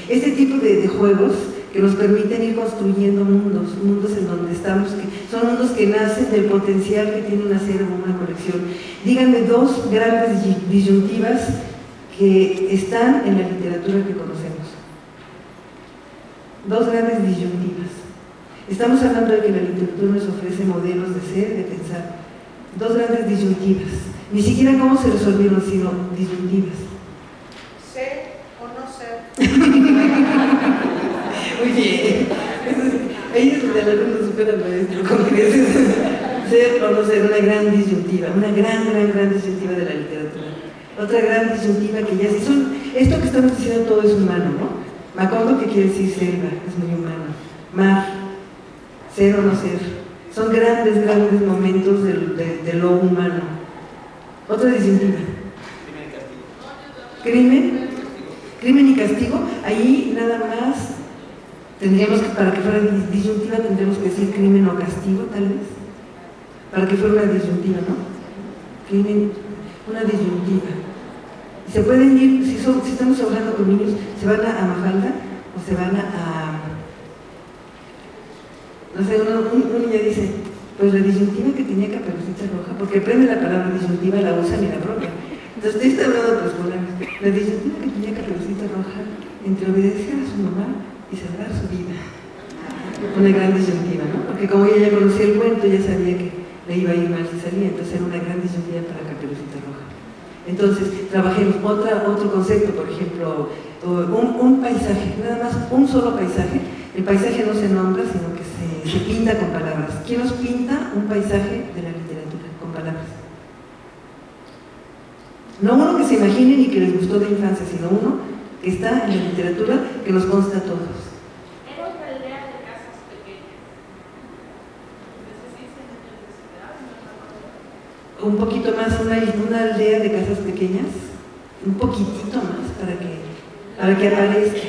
este tipo de juegos que nos permiten ir construyendo mundos en donde estamos, que son mundos que nacen del potencial que tiene un acervo, una colección. Díganme dos grandes disyuntivas que están en la literatura que conocemos. Dos grandes disyuntivas. Estamos hablando de que la literatura nos ofrece modelos de ser, de pensar. Dos grandes disyuntivas. Ni siquiera cómo se resolvieron, sino disyuntivas. Ser o no ser. Muy bien. Ahí es donde el alumno supera al maestro con creces. Ser o no ser, una gran disyuntiva, una gran disyuntiva de la literatura. Otra gran disyuntiva que ya sí son, esto que estamos diciendo todo es humano, ¿no? Macondo, que quiere decir selva, es muy humano. Mar, ser o no ser, son grandes momentos de lo humano. Otra disyuntiva. Crimen y castigo, ahí nada más tendríamos que, para que fuera disyuntiva, tendríamos que decir crimen o castigo, tal vez, para que fuera una disyuntiva, ¿no? Crimen, una disyuntiva. Y se pueden ir, si estamos trabajando con niños, se van a Mafalda o se van no sé, un niño dice, pues la disyuntiva que tenía Caperucita Roja, porque aprende la palabra disyuntiva, la usan y la propia. Entonces, usted está hablando de preescolares. La disyuntiva que tenía Caperucita Roja entre obedecer a su mamá y salvar su vida. Una gran disyuntiva, ¿no? Porque como ella ya conocía el cuento, ya sabía que le iba a ir mal si salía, entonces era una gran disyuntiva para Caperucita Roja. Entonces, trabajemos otro concepto, por ejemplo, un paisaje, nada más un solo paisaje. El paisaje no se nombra, sino que se pinta con palabras. ¿Quién nos pinta un paisaje de la literatura con palabras? No uno que se imaginen y que les gustó de infancia, sino uno que está en la literatura, que nos consta a todos. Era una aldea de casas pequeñas. Un poquito más, una aldea de casas pequeñas, un poquitito más para que aparezca.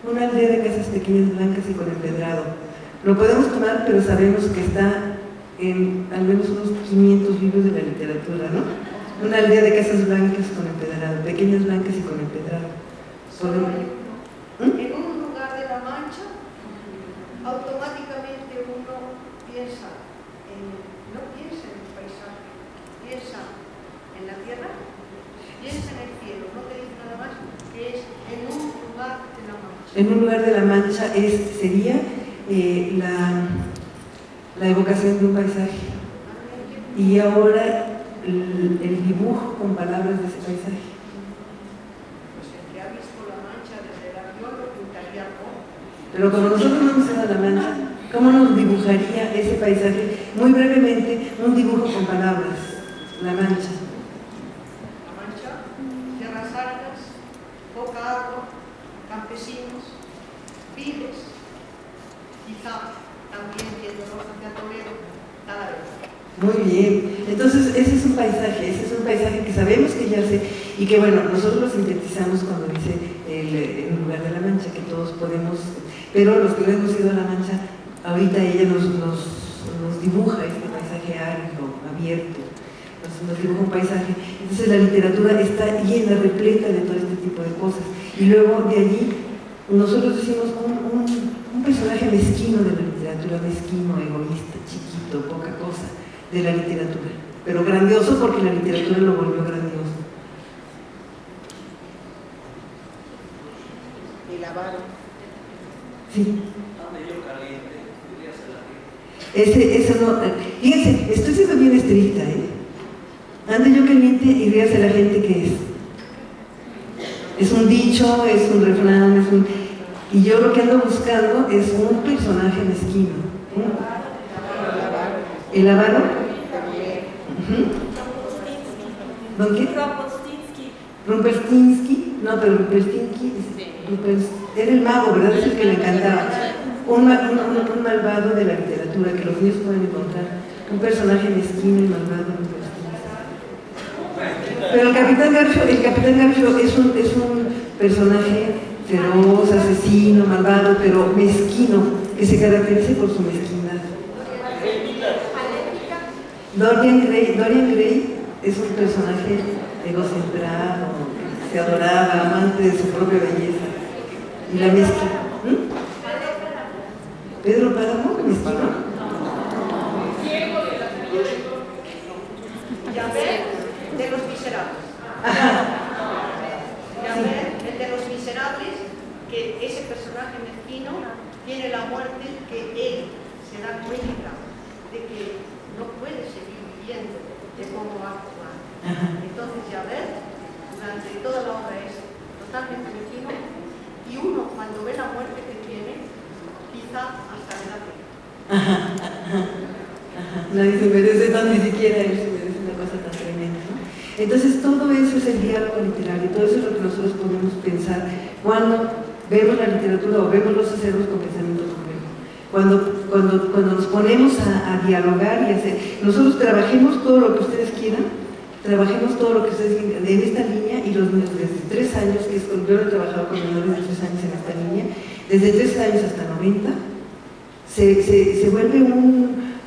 Una aldea de casas pequeñas, blancas y con empedrado. Lo podemos tomar, pero sabemos que está en al menos unos 500 libros de la literatura, ¿no? Una aldea de casas blancas con empedrado, pequeñas blancas y con empedrado. En un lugar de la Mancha, automáticamente uno no piensa en el paisaje, piensa en la tierra. Y es en el cielo, no te dice nada más, que es en un lugar de la mancha. En un lugar de la mancha sería la evocación de un paisaje. Y ahora el dibujo con palabras de ese paisaje. Pues el que ha visto la mancha desde el avión lo pintaría como. Pero como nosotros no hemos ido a la mancha, ¿cómo nos dibujaría ese paisaje? Muy brevemente, un dibujo con palabras. La mancha. La mancha, tierras altas, poca agua, campesinos, vides, quizá también yéndonos hacia Toledo, cada vez. Muy bien, entonces ese es un paisaje que sabemos que ya sé y que bueno, nosotros lo sintetizamos cuando dice el lugar de la mancha, que todos podemos, pero los que no hemos ido a la mancha, ahorita ella nos dibuja este paisaje árido, abierto, nos dibuja un paisaje, entonces la literatura está llena, repleta de todo este tipo de cosas y luego de allí nosotros decimos un personaje mezquino de la literatura, mezquino, egoísta, chiquito, poca cosa de la literatura, pero grandioso porque la literatura lo volvió grandioso. El avaro. Sí. Eso no, fíjense, estoy siendo bien estricta, ande yo caliente y ríase la gente que es. Es un dicho, es un refrán, y yo lo que ando buscando es un personaje mezquino. ¿El avaro? ¿Don qué? Rumpelstiltskin. No, pero Rumpelstiltskin era el mago, ¿verdad? Es el que le encantaba. Un malvado de la literatura que los niños pueden encontrar. Un personaje mezquino y malvado. Pero el Capitán Garfio es un personaje feroz, asesino, malvado, pero mezquino, que se caracteriza por su mezquindad. Dorian Gray es un personaje egocentrado, que se adoraba, amante de su propia belleza. Y la mezquina. Pedro Páramo, mezquino. Javert, de los miserables. Javert, el de los miserables, que ese personaje mezquino tiene la muerte que él se da cuenta de que no puede seguir viviendo de cómo va a actuar. Entonces Javert, durante toda la obra, es totalmente mezquino y uno cuando ve la muerte que tiene, quizá hasta le da pena. Nadie se merece tan, ni siquiera él se merece una cosa tan tremenda, ¿no? Entonces todo eso es el diálogo literario, todo eso es lo que nosotros podemos pensar cuando vemos la literatura o vemos los acervos con pensamiento complejo. Cuando nos ponemos a dialogar y a hacer, nosotros trabajemos todo lo que ustedes quieran, trabajemos todo lo que ustedes quieran en esta línea y los niños desde 3 años, que es yo he trabajado con menores de 3 años en esta línea, desde 3 años hasta 90, se vuelve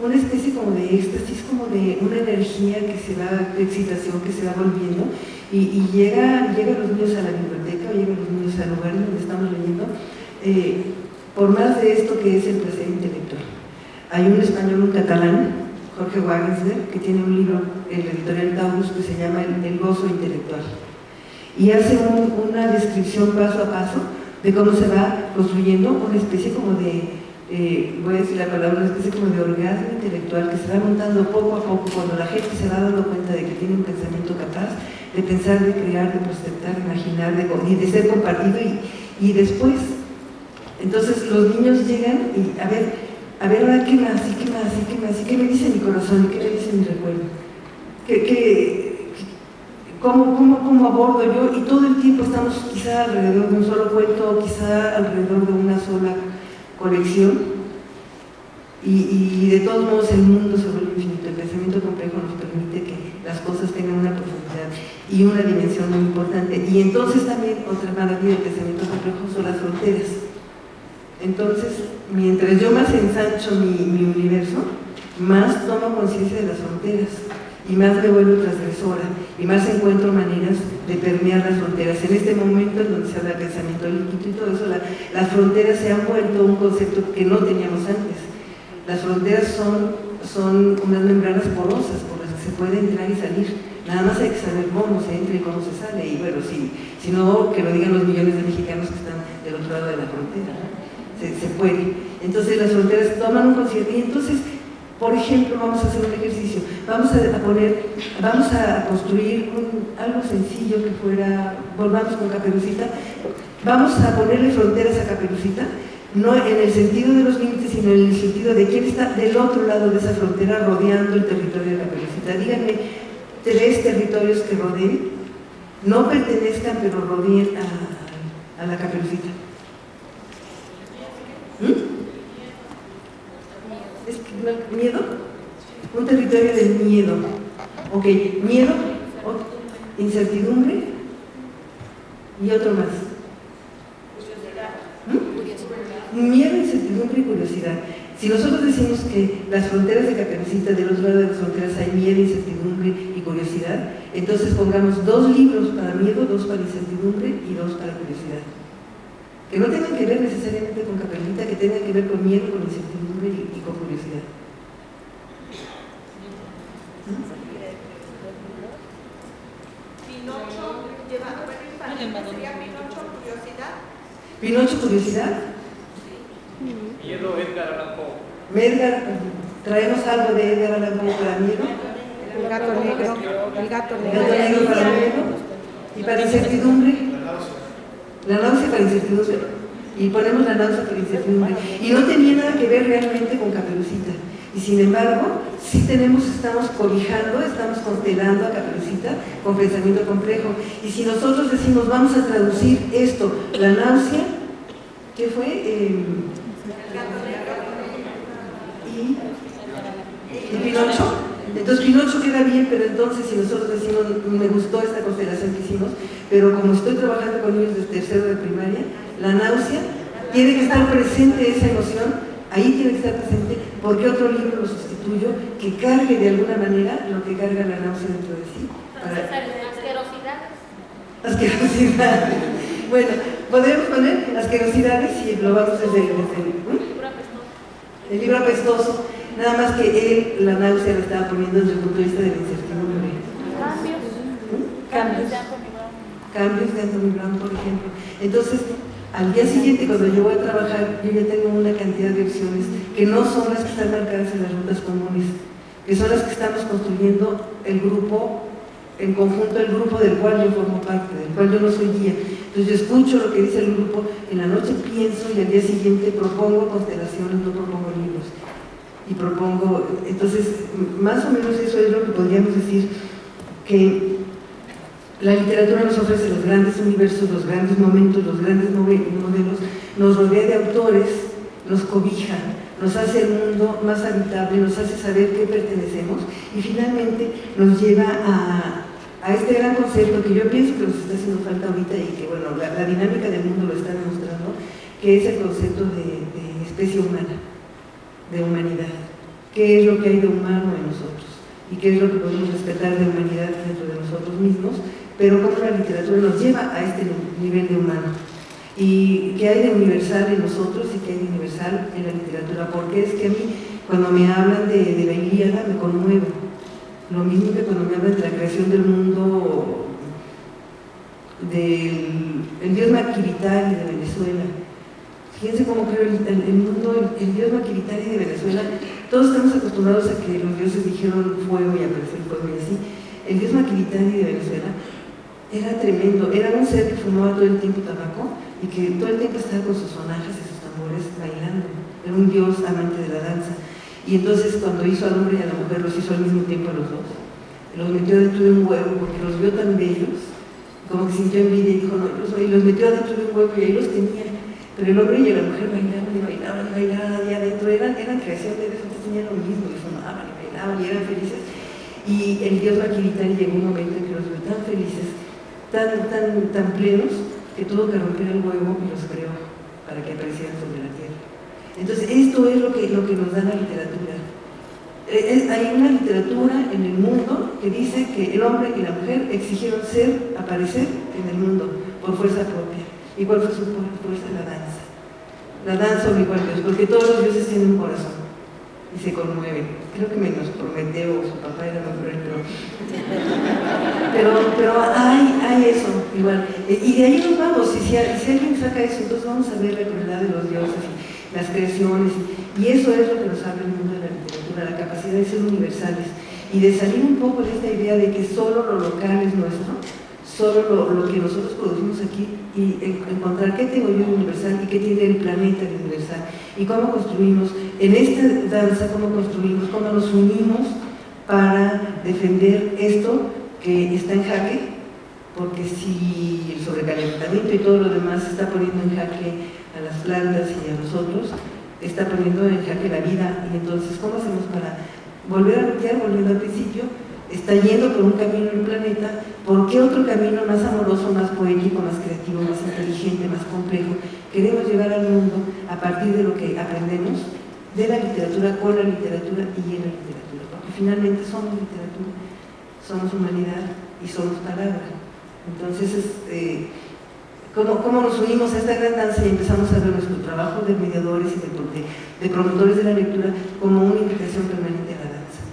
una especie como de éxtasis, como de una energía que se va, de excitación que se va volviendo y llegan los niños a la biblioteca o llegan los niños al lugar donde estamos leyendo, por más de esto que es el placer intelectual. Hay un español, un catalán, Jorge Wagensberg, que tiene un libro en la editorial Taurus que se llama El gozo intelectual y hace una descripción paso a paso de cómo se va construyendo una especie como de voy a decir la palabra, una especie como de orgasmo intelectual que se va montando poco a poco cuando la gente se va dando cuenta de que tiene un pensamiento capaz de pensar, de crear, de prospectar, de imaginar, de ser compartido y después, entonces los niños llegan y a ver ahora qué más, y qué más, y qué más, y qué me dice mi corazón, y qué me dice mi recuerdo, ¿cómo abordo yo? Y todo el tiempo estamos quizá alrededor de un solo cuento, quizá alrededor de una sola colección y de todos modos el mundo se vuelve infinito. El pensamiento complejo nos permite que las cosas tengan una profundidad y una dimensión muy importante. Y entonces también otra maravilla del pensamiento complejo son las fronteras. Entonces, mientras yo más ensancho mi universo, más tomo conciencia de las fronteras y más me vuelvo transgresora y más encuentro maneras de permear las fronteras. En este momento en donde se habla de pensamiento líquido y todo eso, las fronteras se han vuelto un concepto que no teníamos antes. Las fronteras son unas membranas porosas por las que se puede entrar y salir Nada más hay que saber cómo se entra y cómo se sale. Y bueno, si no, que lo digan los millones de mexicanos que están del otro lado de la frontera, ¿no? Se puede. Entonces las fronteras toman un concierto y entonces, por ejemplo, vamos a hacer un ejercicio, vamos a construir algo sencillo que fuera, volvamos con Caperucita, vamos a ponerle fronteras a Caperucita, no en el sentido de los límites, sino en el sentido de quién está del otro lado de esa frontera rodeando el territorio de Caperucita. Díganme 3 territorios que rodeen, no pertenezcan, pero rodeen a la Caperucita. ¿Es que, miedo? Un territorio del miedo. Ok, miedo, incertidumbre y otro más. Miedo, incertidumbre y curiosidad. Si nosotros decimos que las fronteras de Caperucita, del otro lado de las fronteras hay miedo, incertidumbre y curiosidad, entonces pongamos 2 libros para miedo, 2 para incertidumbre y 2 para curiosidad. Que no tengan que ver necesariamente con Caperucita, que tengan que ver con miedo, con incertidumbre y con curiosidad. Pinocho lleva, bueno, infantil sería Pinocho, curiosidad. Pinocho, curiosidad. Miedo, Edgar Allan Poe. Medgar, traemos algo de Edgar Allan Poe para miedo. El gato negro. El gato El gato negro para miedo. Y para incertidumbre. La náusea para incertidumbre. Y ponemos la náusea para incertidumbre. Y no tenía nada que ver realmente con Caperucita. Y sin embargo, sí estamos cobijando, estamos constelando a Caperucita con pensamiento complejo. Y si nosotros decimos, vamos a traducir esto, la náusea, ¿qué fue? ¿Y Pinocho? Entonces Pinocho queda bien, pero entonces si nosotros decimos, me gustó esta constelación que hicimos, pero como estoy trabajando con niños de tercero de primaria, la náusea, tiene que estar presente esa emoción, ahí tiene que estar presente, porque otro libro lo sustituyo que cargue de alguna manera lo que carga la náusea dentro de sí. Asquerosidades. Bueno, podríamos poner asquerosidades y lo vamos desde el libro apestoso. Nada más que él, la náusea la estaba poniendo desde el punto de vista de la incertidumbre. Cambios de Anthony Brown, por ejemplo. Entonces, al día siguiente, cuando yo voy a trabajar, yo ya tengo una cantidad de opciones que no son las que están marcadas en las rutas comunes, que son las que estamos construyendo el grupo, en conjunto el grupo del cual yo formo parte, del cual yo no soy guía. Entonces yo escucho lo que dice el grupo, en la noche pienso y al día siguiente propongo constelaciones, no propongo libros. Y propongo, entonces, más o menos eso es lo que podríamos decir, que la literatura nos ofrece los grandes universos, los grandes momentos, los grandes modelos, nos rodea de autores, nos cobija, nos hace el mundo más habitable, nos hace saber qué pertenecemos y finalmente nos lleva a este gran concepto que yo pienso que nos está haciendo falta ahorita y que, bueno, la dinámica del mundo lo está demostrando, que es el concepto de especie humana, de humanidad. ¿Qué es lo que hay de humano en nosotros? ¿Y qué es lo que podemos rescatar de humanidad dentro de nosotros mismos? Pero cómo la literatura nos lleva a este nivel de humano. ¿Y qué hay de universal en nosotros y qué hay de universal en la literatura? Porque es que a mí, cuando me hablan de la Ilíada, me conmuevo. Lo mismo que cuando me hablan de la creación del mundo, del dios Maquiritari de Venezuela. Fíjense cómo creo el mundo, el dios Maquiritari de Venezuela. Todos estamos acostumbrados a que los dioses dijeron fuego y apareció el fuego y así. El dios Maquiritari de Venezuela era tremendo, era un ser que fumaba todo el tiempo tabaco y que todo el tiempo estaba con sus sonajas y sus tambores bailando. Era un dios amante de la danza. Y entonces cuando hizo al hombre y a la mujer, los hizo al mismo tiempo a los dos. Los metió dentro de un huevo porque los vio tan bellos, como que sintió envidia y dijo, no, yo soy, y los metió dentro de un huevo y ahí los tenía. Pero el hombre y la mujer bailaban y bailaban y bailaban allá adentro, eran creación de Dios, entonces tenían lo mismo, y fumaban y bailaban y eran felices. Y el dios Maquiritari llegó un momento en que los vio tan felices, tan plenos, que tuvo que romper el huevo y los creó para que aparecieran sobre la tierra. Entonces esto es lo que nos da la literatura. Hay una literatura en el mundo que dice que el hombre y la mujer exigieron aparecer en el mundo por fuerza propia. ¿Y cuál fue su fuerza? La danza. La danza obligó a Dios, porque todos los dioses tienen un corazón. y se conmueven. Creo que menos Prometeo, su papá era muy cruel, pero hay eso, igual. Y de ahí nos vamos, y si alguien saca eso, entonces vamos a ver la crueldad de los dioses y las creaciones, y eso es lo que nos habla el mundo de la literatura, la capacidad de ser universales, y de salir un poco de esta idea de que solo lo local es nuestro, solo lo que nosotros producimos aquí, y encontrar qué tengo yo de universal y qué tiene el planeta de universal, y cómo construimos, en esta danza, cómo construimos, cómo nos unimos para defender esto que está en jaque, porque si el sobrecalentamiento y todo lo demás está poniendo en jaque a las plantas y a nosotros, está poniendo en jaque la vida, y entonces, ¿cómo hacemos para volviendo al principio? Está yendo por un camino en el planeta, ¿por qué otro camino más amoroso, más poético, más creativo, más inteligente, más complejo queremos llevar al mundo a partir de lo que aprendemos de la literatura, con la literatura y en la literatura? Porque finalmente somos literatura, somos humanidad y somos palabra. Entonces, ¿cómo nos unimos a esta gran danza y empezamos a ver nuestro trabajo de mediadores y de promotores de la lectura como una invitación permanente a la danza,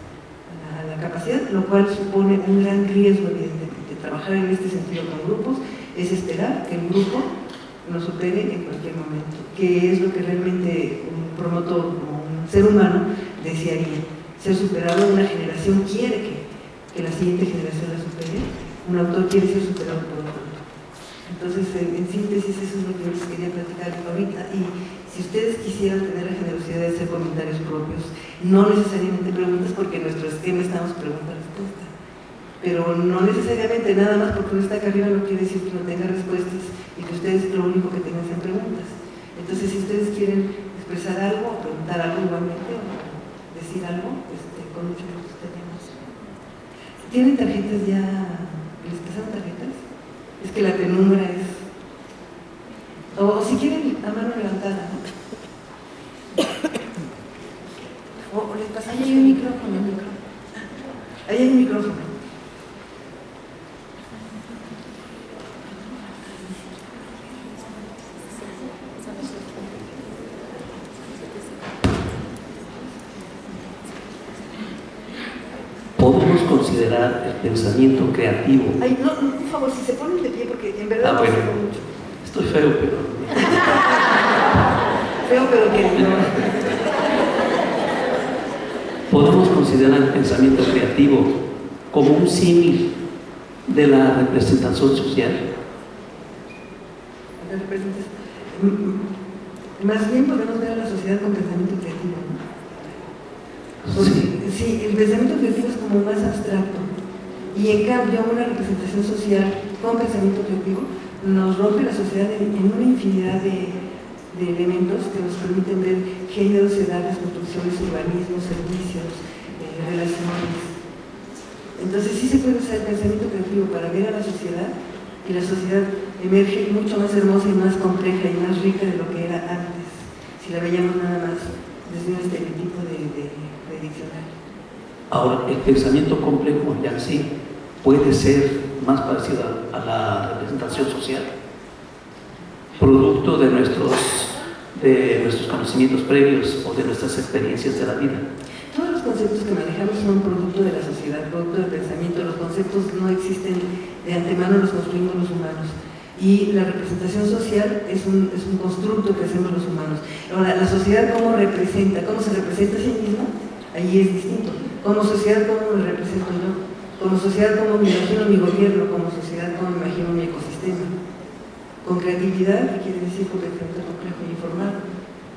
a la capacidad, lo cual supone un gran riesgo, evidentemente. Trabajar en este sentido con grupos es esperar que el grupo nos supere en cualquier momento, que es lo que realmente un promotor o un ser humano desearía. Ser superado, una generación quiere que la siguiente generación la supere, un autor quiere ser superado por otro. Entonces, en síntesis, eso es lo que les quería platicar ahorita. Y si ustedes quisieran tener la generosidad de hacer comentarios propios, no necesariamente preguntas, porque en nuestro esquema estamos pregunta-respuesta, pero no necesariamente nada más porque uno está acá arriba no quiere decir que no tenga respuestas y que ustedes lo único que tengan sean preguntas. Entonces, si ustedes quieren expresar algo, o preguntar algo igualmente, o decir algo, con mucho gusto tenemos. ¿Tienen tarjetas ya? ¿Les pasaron tarjetas? Es que la penumbra es... O si quieren, a mano levantada, ¿no? O les pasamos... Ahí hay un micrófono, Ahí hay un micrófono. ¿Podemos considerar el pensamiento creativo? Ay, no, por favor, si se ponen de pie, porque en verdad no bueno, sé mucho. estoy feo, pero... Feo, pero querido. ¿Podemos considerar el pensamiento creativo como un símil de la representación social? La representación. Más bien podemos ver a la sociedad con pensamiento creativo, ¿no? Sí, el pensamiento creativo es como más abstracto, y en cambio una representación social con pensamiento creativo nos rompe la sociedad en una infinidad de elementos que nos permiten ver géneros, edades, construcciones, urbanismos, servicios, relaciones. Entonces sí se puede usar el pensamiento creativo para ver a la sociedad, y la sociedad emerge mucho más hermosa y más compleja y más rica de lo que era antes, si la veíamos nada más desde un estereotipo de diccionario. Ahora, el pensamiento complejo ya sí puede ser más parecido a la representación social, producto de nuestros conocimientos previos o de nuestras experiencias de la vida. Todos los conceptos que manejamos son producto de la sociedad, producto del pensamiento. Los conceptos no existen de antemano, los construimos los humanos. Y la representación social es un constructo que hacemos los humanos. Ahora, la sociedad, ¿cómo se representa a sí misma? Ahí es distinto. Como sociedad, ¿cómo me represento yo? Como sociedad, ¿cómo me imagino mi gobierno? Como sociedad, ¿cómo me imagino mi ecosistema? Con creatividad, que quiere decir con pensamiento complejo y informado.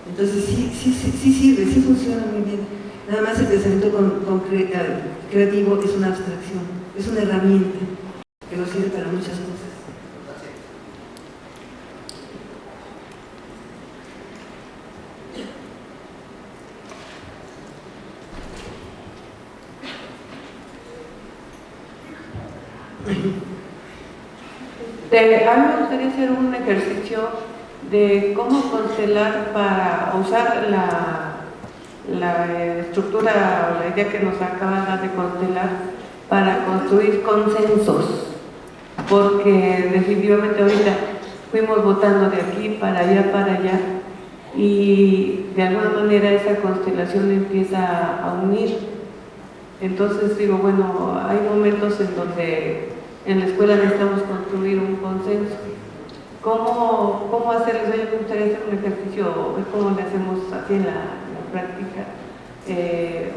Entonces, sí sirve, sí funciona muy bien. Nada más el pensamiento creativo es una abstracción, es una herramienta que nos sirve para muchas cosas. A mí me gustaría hacer un ejercicio de cómo constelar para usar la estructura o la idea que nos acaba de constelar para construir consensos, porque definitivamente ahorita fuimos votando de aquí para allá, y de alguna manera esa constelación empieza a unir. Entonces digo, bueno, hay momentos en donde en la escuela necesitamos construir un consenso. ¿Cómo hacerlo? Yo me gustaría hacer un ejercicio, ver cómo le hacemos así en la práctica,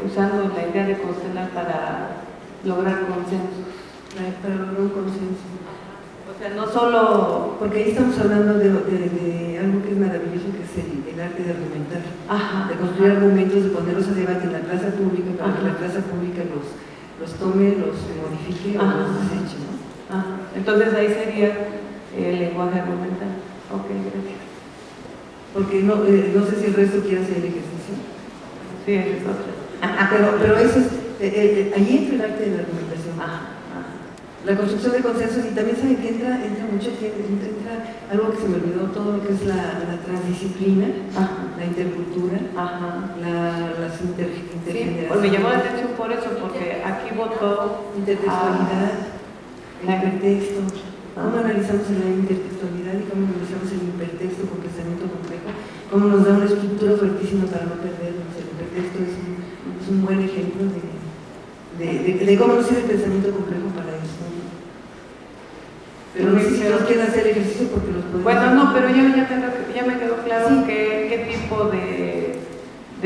usando la idea de constelar para lograr consensos. Para lograr un consenso. O sea, no solo... Porque ahí estamos hablando de algo que es maravilloso, que es el arte de argumentar. Ajá. De construir argumentos, de ponerlos a debate en la plaza pública, para que la plaza pública los tome, los modifique o los deseche, ¿no? Ajá. Entonces ahí sería el lenguaje argumental. Ok, gracias. Porque no sé si el resto quiere hacer el ejercicio. Sí, es otra. Pero eso es, ahí entra el arte de la argumentación. La construcción de consensos, y también sabe que entra mucho, entra algo que se me olvidó, todo lo que es la transdisciplina, la intercultura, las intergeneraciones. Pues me llamó la atención por eso, porque aquí votó intertextualidad, el hipertexto. ¿Cómo analizamos la intertextualidad y cómo analizamos el hipertexto con pensamiento complejo? Cómo nos da una estructura fuertísima para no perdernos. El hipertexto es un buen ejemplo de cómo nos sirve el pensamiento complejo para eso. Pero no sé si todos quieren hacer el ejercicio porque los podemos... Bueno, no, pero ya me quedó claro sí. qué tipo de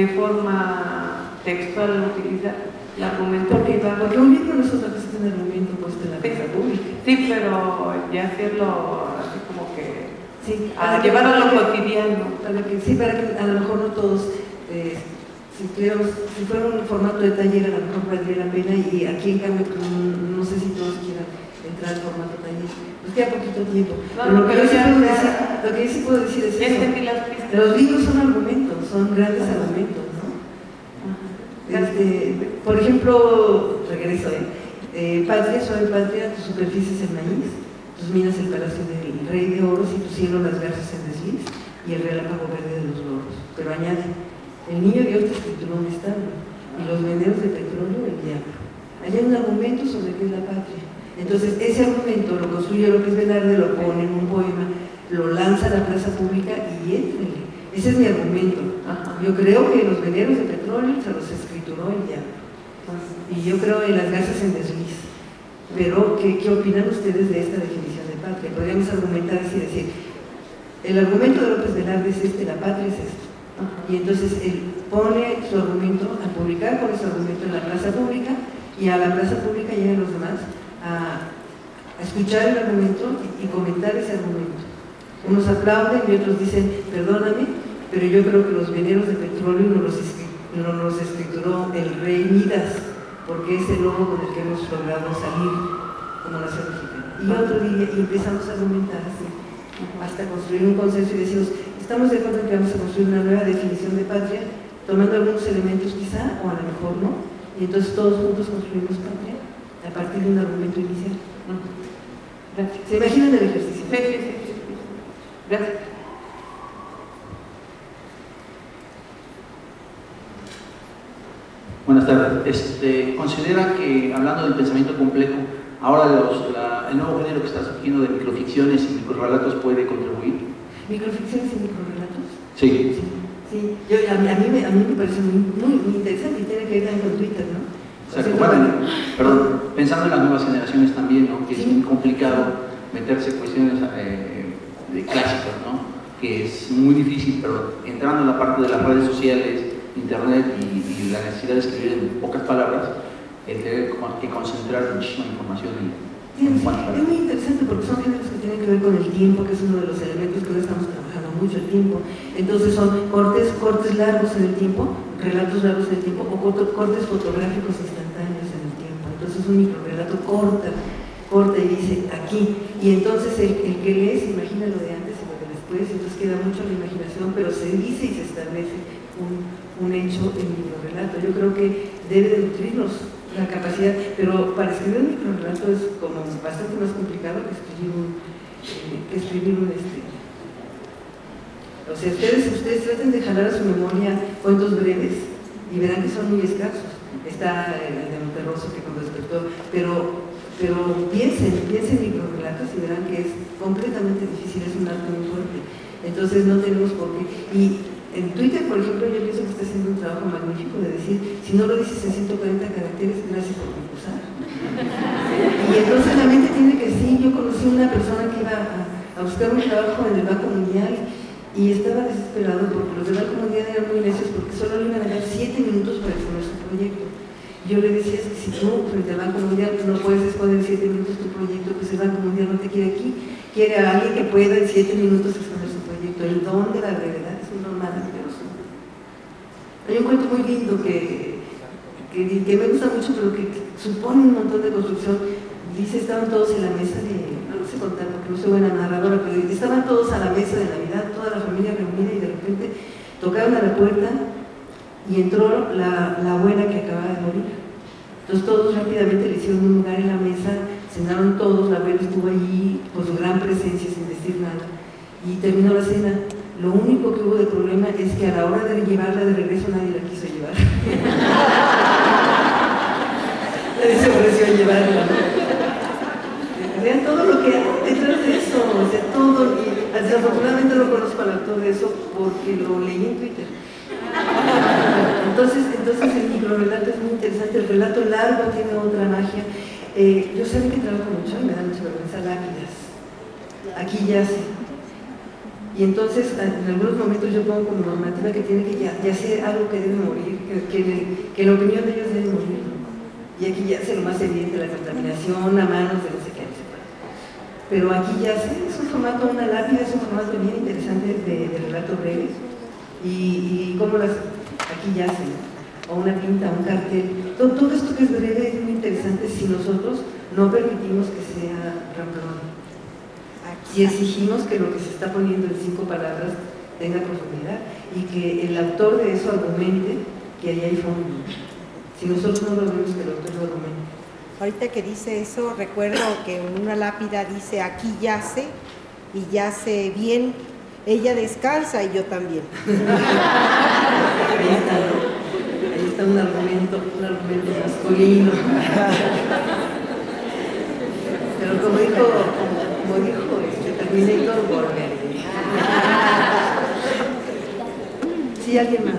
forma textual utilizar el argumento. Porque un libro no es otra cosa que un argumento puesto en la plaza pública. Sí, pero ya hacerlo así como que... Sí, llevarlo a lo cotidiano. Para que a lo mejor no todos... si fuera un formato de taller, a lo mejor valdría la pena, y aquí en cambio no sé si todos quieran entrar al formato taller. Nos queda poquito tiempo. Lo que yo sí puedo decir es eso. Los libros son argumentos, son grandes argumentos, ¿no? Por ejemplo, regreso, Patria, suave patria, tu superficie es el maíz, tus minas el palacio del rey de oros y tu cielo las garzas en desliz y el relámpago verde de los loros. Pero añade, el niño Dios te escrituró un establo y los venderos de petróleo el diablo. Hay un argumento sobre qué es la patria. Entonces, ese argumento lo construye López Velarde, lo pone en un poema, lo lanza a la plaza pública y éntrele. Ese es mi argumento. Yo creo que los venderos de petróleo se los escrituró el diablo. Y yo creo en las garzas en desliz. Pero, ¿qué opinan ustedes de esta definición de patria? Podríamos argumentar así, decir, el argumento de López Velarde es este, la patria es esto. Y entonces él pone su argumento, al publicar pone su argumento en la plaza pública, y a la plaza pública llegan los demás a escuchar el argumento y comentar ese argumento. Unos aplauden y otros dicen, perdóname, pero yo creo que los veneros de petróleo no los escrituró el rey Midas, porque es el oro con el que hemos logrado salir como nación mexicana. Y otro día, y empezamos a argumentar así, hasta construir un consenso y decimos, estamos de acuerdo en que vamos a construir una nueva definición de patria, tomando algunos elementos quizá, o a lo mejor no, y entonces todos juntos construimos patria a partir de un argumento inicial. Gracias. ¿Se imaginan el ejercicio? Sí. Gracias. Buenas tardes. ¿Considera que, hablando del pensamiento complejo, ahora el nuevo género que está surgiendo de microficciones y microrelatos puede contribuir? ¿Microficciones y microrelatos? Sí. Sí. A mí me parece muy interesante y tiene que ver con Twitter, ¿no? O sea, pensando en las nuevas generaciones también, ¿no? Que es muy complicado meterse en cuestiones de clásicas, ¿no? Que es muy difícil, pero entrando en la parte de las redes sociales, internet y la necesidad de escribir en pocas palabras, el tener que concentrar muchísima información es muy interesante porque son géneros que tienen que ver con el tiempo, que es uno de los elementos que hoy estamos trabajando mucho, el tiempo. Entonces son cortes largos en el tiempo, relatos largos en el tiempo, o cortes fotográficos instantáneos en el tiempo. Entonces un microrelato corta y dice aquí, y entonces el que lee se imagina lo de antes y lo de después, entonces queda mucho a la imaginación, pero se dice y se establece un hecho en microrelato. Yo creo que debe de nutrirnos la capacidad, pero para escribir un microrelato es como bastante más complicado que escribir un o sea, ustedes traten de jalar a su memoria cuentos breves y verán que son muy escasos. Está el de Monterroso que cuando despertó, pero piensen microrelatos y verán que es completamente difícil, es un arte muy fuerte. Entonces no tenemos por qué. Y En Twitter, por ejemplo, yo pienso que está haciendo un trabajo magnífico de decir, si no lo dices en 140 caracteres, gracias por concursar. Y entonces la mente tiene que sí. Yo conocí una persona que iba a buscar un trabajo en el Banco Mundial y estaba desesperado porque los del Banco Mundial eran muy necios porque solo le iban a dar 7 minutos para exponer su proyecto. Yo le decía, es que si tú frente al Banco Mundial no puedes exponer 7 minutos tu proyecto, pues el Banco Mundial no te quiere aquí, quiere a alguien que pueda en 7 minutos exponer su proyecto. El don de la brevedad es un don maravilloso. Hay un cuento muy lindo que me gusta mucho, pero que supone un montón de construcción. Dice, estaban todos en la mesa no lo sé contar porque no soy buena narradora, pero estaban todos a la mesa de Navidad, toda la familia reunida, y de repente tocaron a la puerta y entró la abuela que acababa de morir. Entonces todos rápidamente le hicieron un lugar en la mesa, cenaron todos, la abuela estuvo allí con su gran presencia sin decir nada y terminó la cena. Lo único que hubo de problema es que a la hora de llevarla de regreso nadie la quiso llevar. Nadie se ofreció a llevarla, ¿no? Vean todo lo que hay detrás de eso, o sea, todo. Y desafortunadamente no conozco al autor de eso porque lo leí en Twitter. Entonces el microrelato es muy interesante, el relato largo tiene otra magia. Yo sé que trabajo mucho y me da mucha vergüenza lápidas. Aquí yace. Y entonces en algunos momentos yo pongo como normativa que tiene que yacer algo que debe morir, que en la opinión de ellos debe morir, ¿no? Y aquí yace lo más evidente, la contaminación a manos de no sé qué, no sé cuál. Pero aquí yace, es un formato, una lápida, es un formato bien interesante de relato breve. Y cómo aquí yace, ¿no? O una pinta, un cartel. Todo esto que es breve es muy interesante si nosotros no permitimos que sea ramplón. Si exigimos que lo que se está poniendo en 5 palabras tenga profundidad y que el autor de eso argumente que ahí hay fondo. Si nosotros no logramos que el autor lo argumente. Ahorita que dice eso, recuerdo que en una lápida dice, aquí yace, y yace bien, ella descansa y yo también. Ahí está, ¿no? Ahí está un argumento masculino. Pero como dijo Terminator, volver. Sí, alguien más.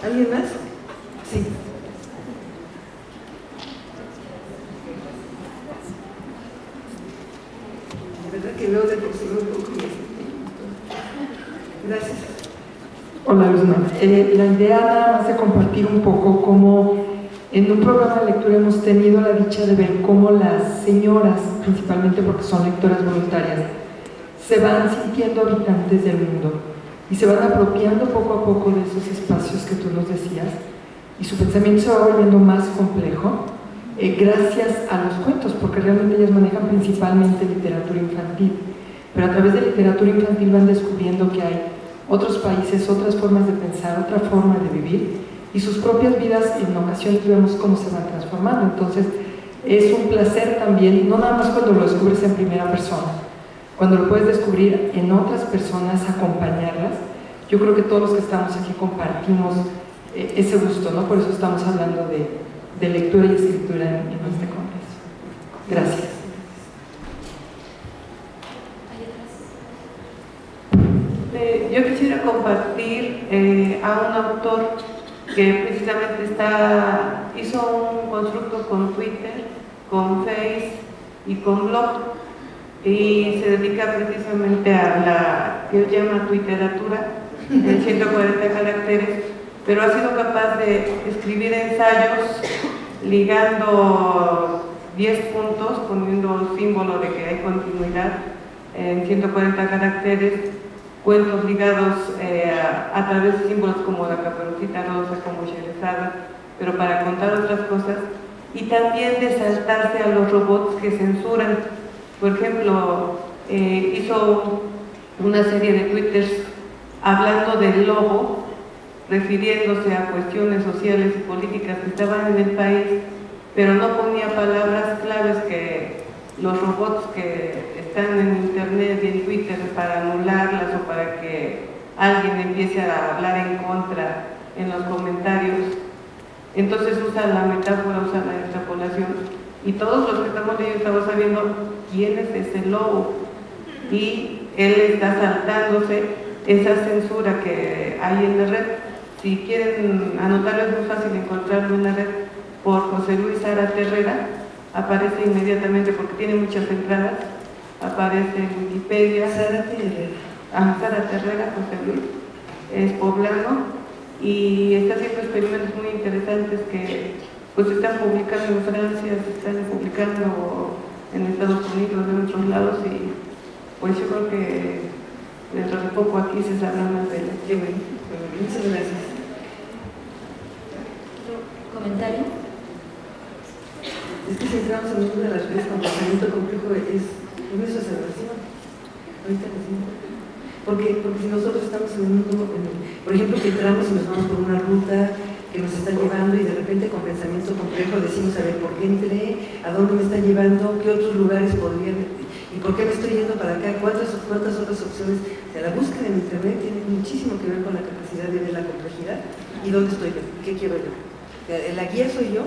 ¿Alguien más? Sí. De verdad que luego de aproximé un poco. Gracias. Hola, Luzma. La idea nada más de compartir un poco cómo en un programa de lectura hemos tenido la dicha de ver cómo las señoras, principalmente porque son lectoras voluntarias, se van sintiendo habitantes del mundo y se van apropiando poco a poco de esos espacios que tú nos decías, y su pensamiento se va volviendo más complejo gracias a los cuentos, porque realmente ellas manejan principalmente literatura infantil, pero a través de literatura infantil van descubriendo que hay otros países, otras formas de pensar, otra forma de vivir, y sus propias vidas en ocasiones vemos cómo se van transformando. Entonces es un placer también, no nada más cuando lo descubres en primera persona, cuando lo puedes descubrir en otras personas, acompañarlas. Yo creo que todos los que estamos aquí compartimos ese gusto, ¿no? Por eso estamos hablando de lectura y escritura en este congreso. Gracias. Yo quisiera compartir a un autor que precisamente hizo un constructo con Twitter, con Face y con Blog, y se dedica precisamente a la que él llama Twitteratura, en 140 caracteres, pero ha sido capaz de escribir ensayos ligando 10 puntos, poniendo símbolo de que hay continuidad en 140 caracteres, cuentos ligados a través de símbolos como la Caperucita Rosa, como Sherezada, pero para contar otras cosas, y también de saltarse a los robots que censuran. Por ejemplo, hizo una serie de twitters hablando del lobo, refiriéndose a cuestiones sociales y políticas que estaban en el país, pero no ponía palabras claves que los robots que están en internet y en Twitter para anularlas o para que alguien empiece a hablar en contra en los comentarios. Entonces usa la metáfora, usa la extrapolación Y todos los que estamos leyendo estamos sabiendo quién es ese lobo. Y él está saltándose esa censura que hay en la red. Si quieren anotarlo, es muy fácil encontrarlo en la red por José Luis Zárate Herrera, aparece inmediatamente porque tiene muchas entradas, aparece en Wikipedia. Zárate Herrera. Zárate Herrera, José Luis, es poblano y está haciendo experimentos muy interesantes que pues se están publicando en Francia, se están publicando en Estados Unidos, en otros lados, y pues yo creo que dentro de poco aquí se sabrá más de él. Muchas gracias. ¿Comentario? Es que si entramos en el mundo de las redes con pensamiento complejo es nuestra salvación. Ahorita les digo. Porque si nosotros estamos en un mundo, por ejemplo, que entramos y nos vamos por una ruta que nos está llevando y de repente con pensamiento complejo decimos, a ver, ¿por qué entré? ¿A dónde me está llevando? ¿Qué otros lugares podrían? ¿Y por qué me estoy yendo para acá? ¿Cuántas otras opciones? O sea, la búsqueda en Internet tiene muchísimo que ver con la capacidad de ver la complejidad y dónde estoy yo, qué quiero yo. La guía soy yo,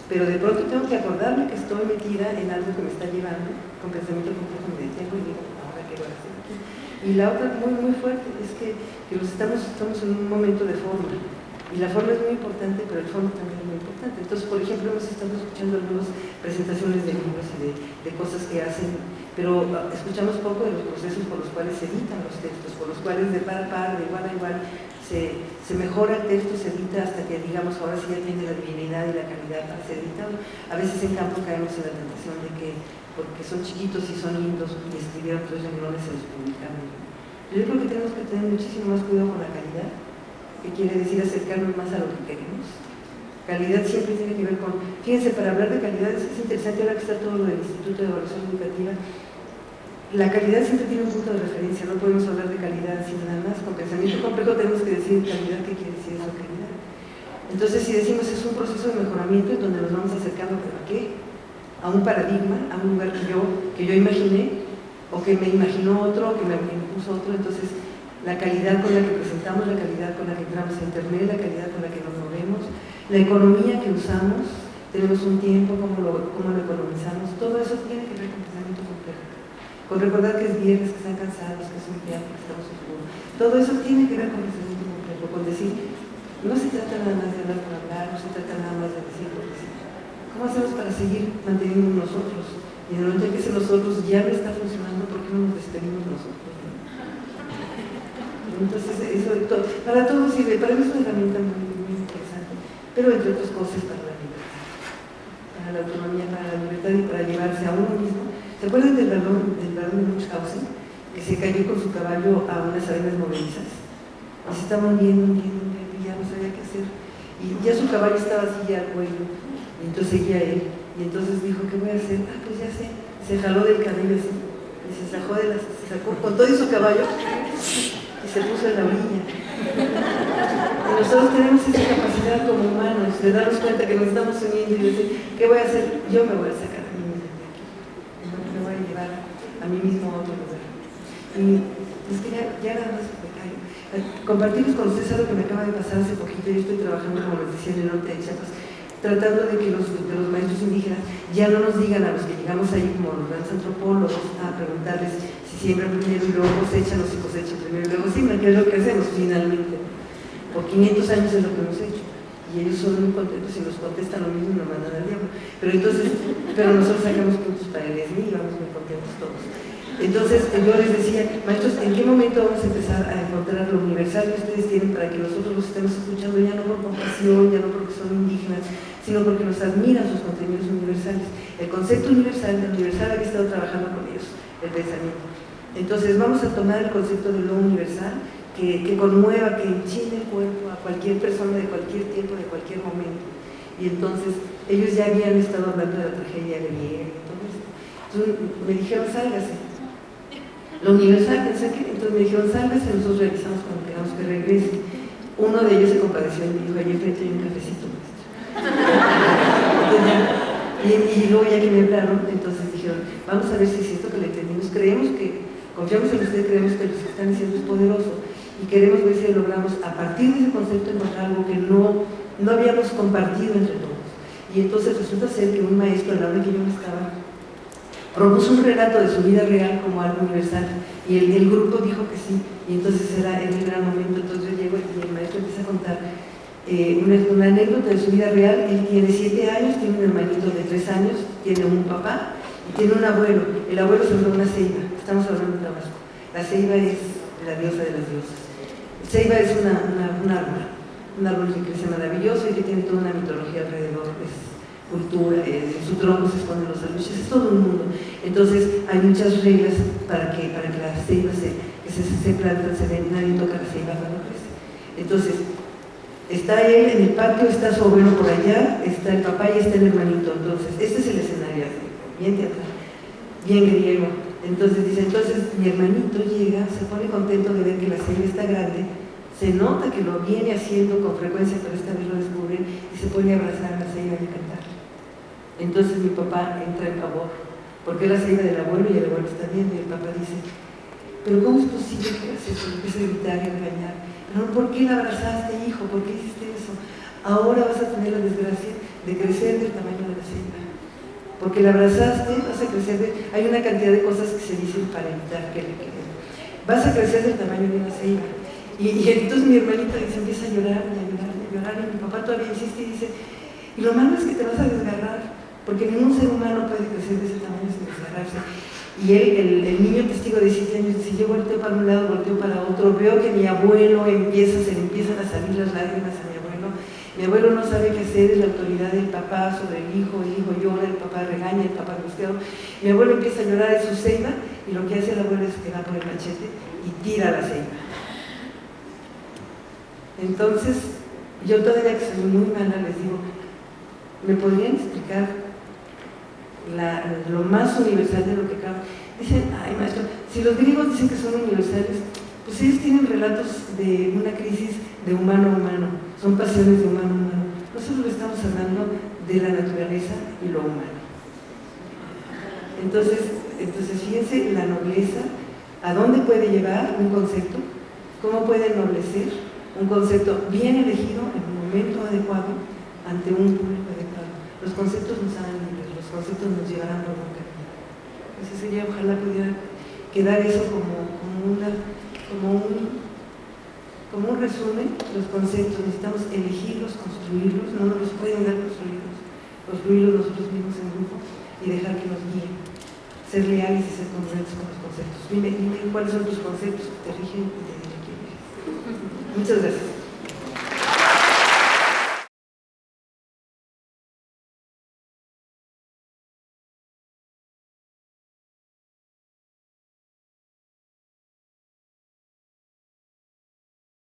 pero de pronto tengo que acordarme que estoy metida en algo que me está llevando, con pensamiento complejo me detengo y digo, ahora qué voy a hacer aquí. Y la otra muy muy fuerte es que estamos en un momento de forma, y la forma es muy importante, pero el fondo también es muy importante. Entonces, por ejemplo, hemos estado escuchando algunas presentaciones de libros y de cosas que hacen, pero escuchamos poco de los procesos por los cuales se editan los textos, por los cuales de par a par, de igual a igual, se mejora el texto, se edita hasta que, digamos, ahora sí ya tiene la divinidad y la calidad para ser editado. A veces en campo caemos en la tentación de que, porque son chiquitos y son lindos, y escribieron 3 renglones se los publicaron. Yo creo que tenemos que tener muchísimo más cuidado con la calidad, que quiere decir acercarnos más a lo que queremos. Calidad siempre tiene que ver con... Fíjense, para hablar de calidad es interesante ahora que está todo lo del Instituto de Evaluación Educativa. La calidad siempre tiene un punto de referencia, no podemos hablar de calidad sin nada más. Con pensamiento complejo tenemos que decir calidad, ¿qué quiere decir eso, calidad? Entonces, si decimos es un proceso de mejoramiento en donde nos vamos acercando ¿a qué? A un paradigma, a un lugar que yo imaginé, o que me imaginó otro, o que me impuso otro. Entonces, la calidad con la que presentamos, la calidad con la que entramos a Internet, la calidad con la que nos movemos, la economía que usamos, tenemos un tiempo, cómo lo economizamos, todo eso tiene que ver con pensamiento complejo. Con recordar que es viernes, que están cansados, que es un día, que estamos seguros. Todo eso tiene que ver con pensamiento complejo, con decir, no se trata nada más de hablar por hablar, no se trata nada más de decir por decir. ¿Cómo hacemos para seguir manteniendo nosotros? Y en el momento en que ese nosotros ya no está funcionando, ¿por qué no nos despedimos nosotros? Entonces, eso para todo sirve, para mí es una herramienta muy, muy interesante, pero entre otras cosas para la libertad, para la autonomía, para la libertad y para llevarse a uno mismo. ¿Se acuerdan del barón de Munchausen, que se cayó con su caballo a unas arenas movedizas? Y se estaba hundiendo, y ya no sabía qué hacer. Y ya su caballo estaba así ya al cuello, y entonces seguía él. Y entonces dijo, ¿qué voy a hacer? Ah, pues ya sé. Se jaló del cabello así, y se sacó con todo y su caballo, y se puso en la orilla. Y nosotros tenemos esa capacidad como humanos de darnos cuenta que nos estamos uniendo y decir, ¿qué voy a hacer? Yo me voy a sacar a mí mismo de aquí. Me voy a llevar a mí mismo a otro lugar. Y es que ya nada más me callo. Compartirles con ustedes algo que me acaba de pasar hace poquito. Yo estoy trabajando, como les decía, en el norte de Chiapas, tratando de que los maestros indígenas ya no nos digan a los que llegamos ahí como los grandes antropólogos a preguntarles si siembran primero y luego cosechan o si cosechan primero y luego siembran, que es lo que hacemos finalmente. Por 500 años es lo que hemos hecho. Y ellos son muy contentos y nos contestan lo mismo y nos mandan al diablo. Pero nosotros sacamos puntos para el ESMI y vamos muy contentos todos. Entonces yo les decía, maestros, ¿en qué momento vamos a empezar a encontrar lo universal que ustedes tienen para que nosotros los estemos escuchando ya no por compasión, ya no porque son indígenas, sino porque nos admiran sus contenidos universales? El concepto universal, del universal había estado trabajando con ellos, el pensamiento. Entonces vamos a tomar el concepto de lo universal, que conmueva, que enchine el cuerpo a cualquier persona de cualquier tiempo, de cualquier momento. Y entonces ellos ya habían estado hablando de la tragedia griega y todo esto. Entonces me dijeron, sálgase. Lo universal, pensé que, entonces me dijeron, sálgase, nosotros revisamos cuando queramos que regrese. Uno de ellos se compadeció y me dijo, allí enfrente hay un cafecito, maestro. Y luego ya que me hablaron, entonces dijeron, vamos a ver si es cierto que le entendimos, confiamos en usted, creemos que lo que están diciendo es poderoso y queremos ver si logramos a partir de ese concepto encontrar algo que no habíamos compartido entre todos. Y entonces resulta ser que un maestro, a la hora que yo no estaba, propuso un relato de su vida real como algo universal, y el grupo dijo que sí, y entonces era el gran momento. Entonces yo llego y el maestro empieza a contar una anécdota de su vida real. Él tiene 7 años, tiene un hermanito de 3 años, tiene un papá y tiene un abuelo. El abuelo se llama una ceiba, estamos hablando de Tabasco. La ceiba es la diosa de las diosas. Ceiba es un árbol que crece maravilloso y que tiene toda una mitología alrededor, es cultura, en su tronco se esconden los aluches, es todo un mundo. Entonces hay muchas reglas para que las ceibas se plantan, se ven, nadie toca la ceiba cuando crece. Entonces, está él en el patio, está su abuelo por allá, está el papá y está el hermanito. Entonces, este es el escenario, bien teatral, bien griego. Entonces dice, mi hermanito llega, se pone contento de ver que la ceiba está grande, se nota que lo viene haciendo con frecuencia, pero esta vez lo descubre y se pone a abrazar a la ceiba y a cantar. Entonces mi papá entra en favor, porque es la ceiba del abuelo y el abuelo está viendo, y el papá dice, pero ¿cómo es posible que hagas eso? Empieza a gritar y a regañar. Pero ¿por qué la abrazaste, hijo? ¿Por qué hiciste eso? Ahora vas a tener la desgracia de crecer del tamaño de la ceiba. Porque la abrazaste, vas a crecer hay una cantidad de cosas que se dicen para evitar que le queden. Vas a crecer del tamaño de una ceiba. Y entonces mi hermanito dice, empieza a llorar y a llorar y a llorar, y mi papá todavía insiste y dice, y lo malo es que te vas a desgarrar, porque ningún ser humano puede crecer de ese tamaño sin desgarrarse. Y él, el niño testigo de 7 años, dice, yo volteo para un lado, volteo para otro, veo que mi abuelo se le empiezan a salir las lágrimas a mi abuelo no sabe qué hacer, es la autoridad del papá sobre el hijo llora, el papá regaña, el papá angustiado, mi abuelo empieza a llorar de su ceiba, y lo que hace el abuelo es que va por el machete y tira la ceiba. Entonces, yo todavía que soy muy mala, les digo, ¿me podrían explicar lo más universal de lo que acabo? Dicen, ay maestro, si los griegos dicen que son universales, pues ellos tienen relatos de una crisis de humano a humano, son pasiones de humano a humano. Nosotros estamos hablando de la naturaleza y lo humano. Entonces fíjense la nobleza, a dónde puede llevar un concepto, cómo puede ennoblecer un concepto bien elegido en un momento adecuado ante un público adecuado. Los conceptos nos harán libres, los conceptos nos llevarán por un camino. Entonces sería, ojalá pudiera quedar eso como un resumen. Los conceptos necesitamos elegirlos, construirlos, no nos los pueden dar construirlos nosotros mismos en grupo y dejar que nos guíen, ser leales y ser congruentes con los conceptos. Dime cuáles son tus conceptos que te rigen y te dirigen. Muchas gracias.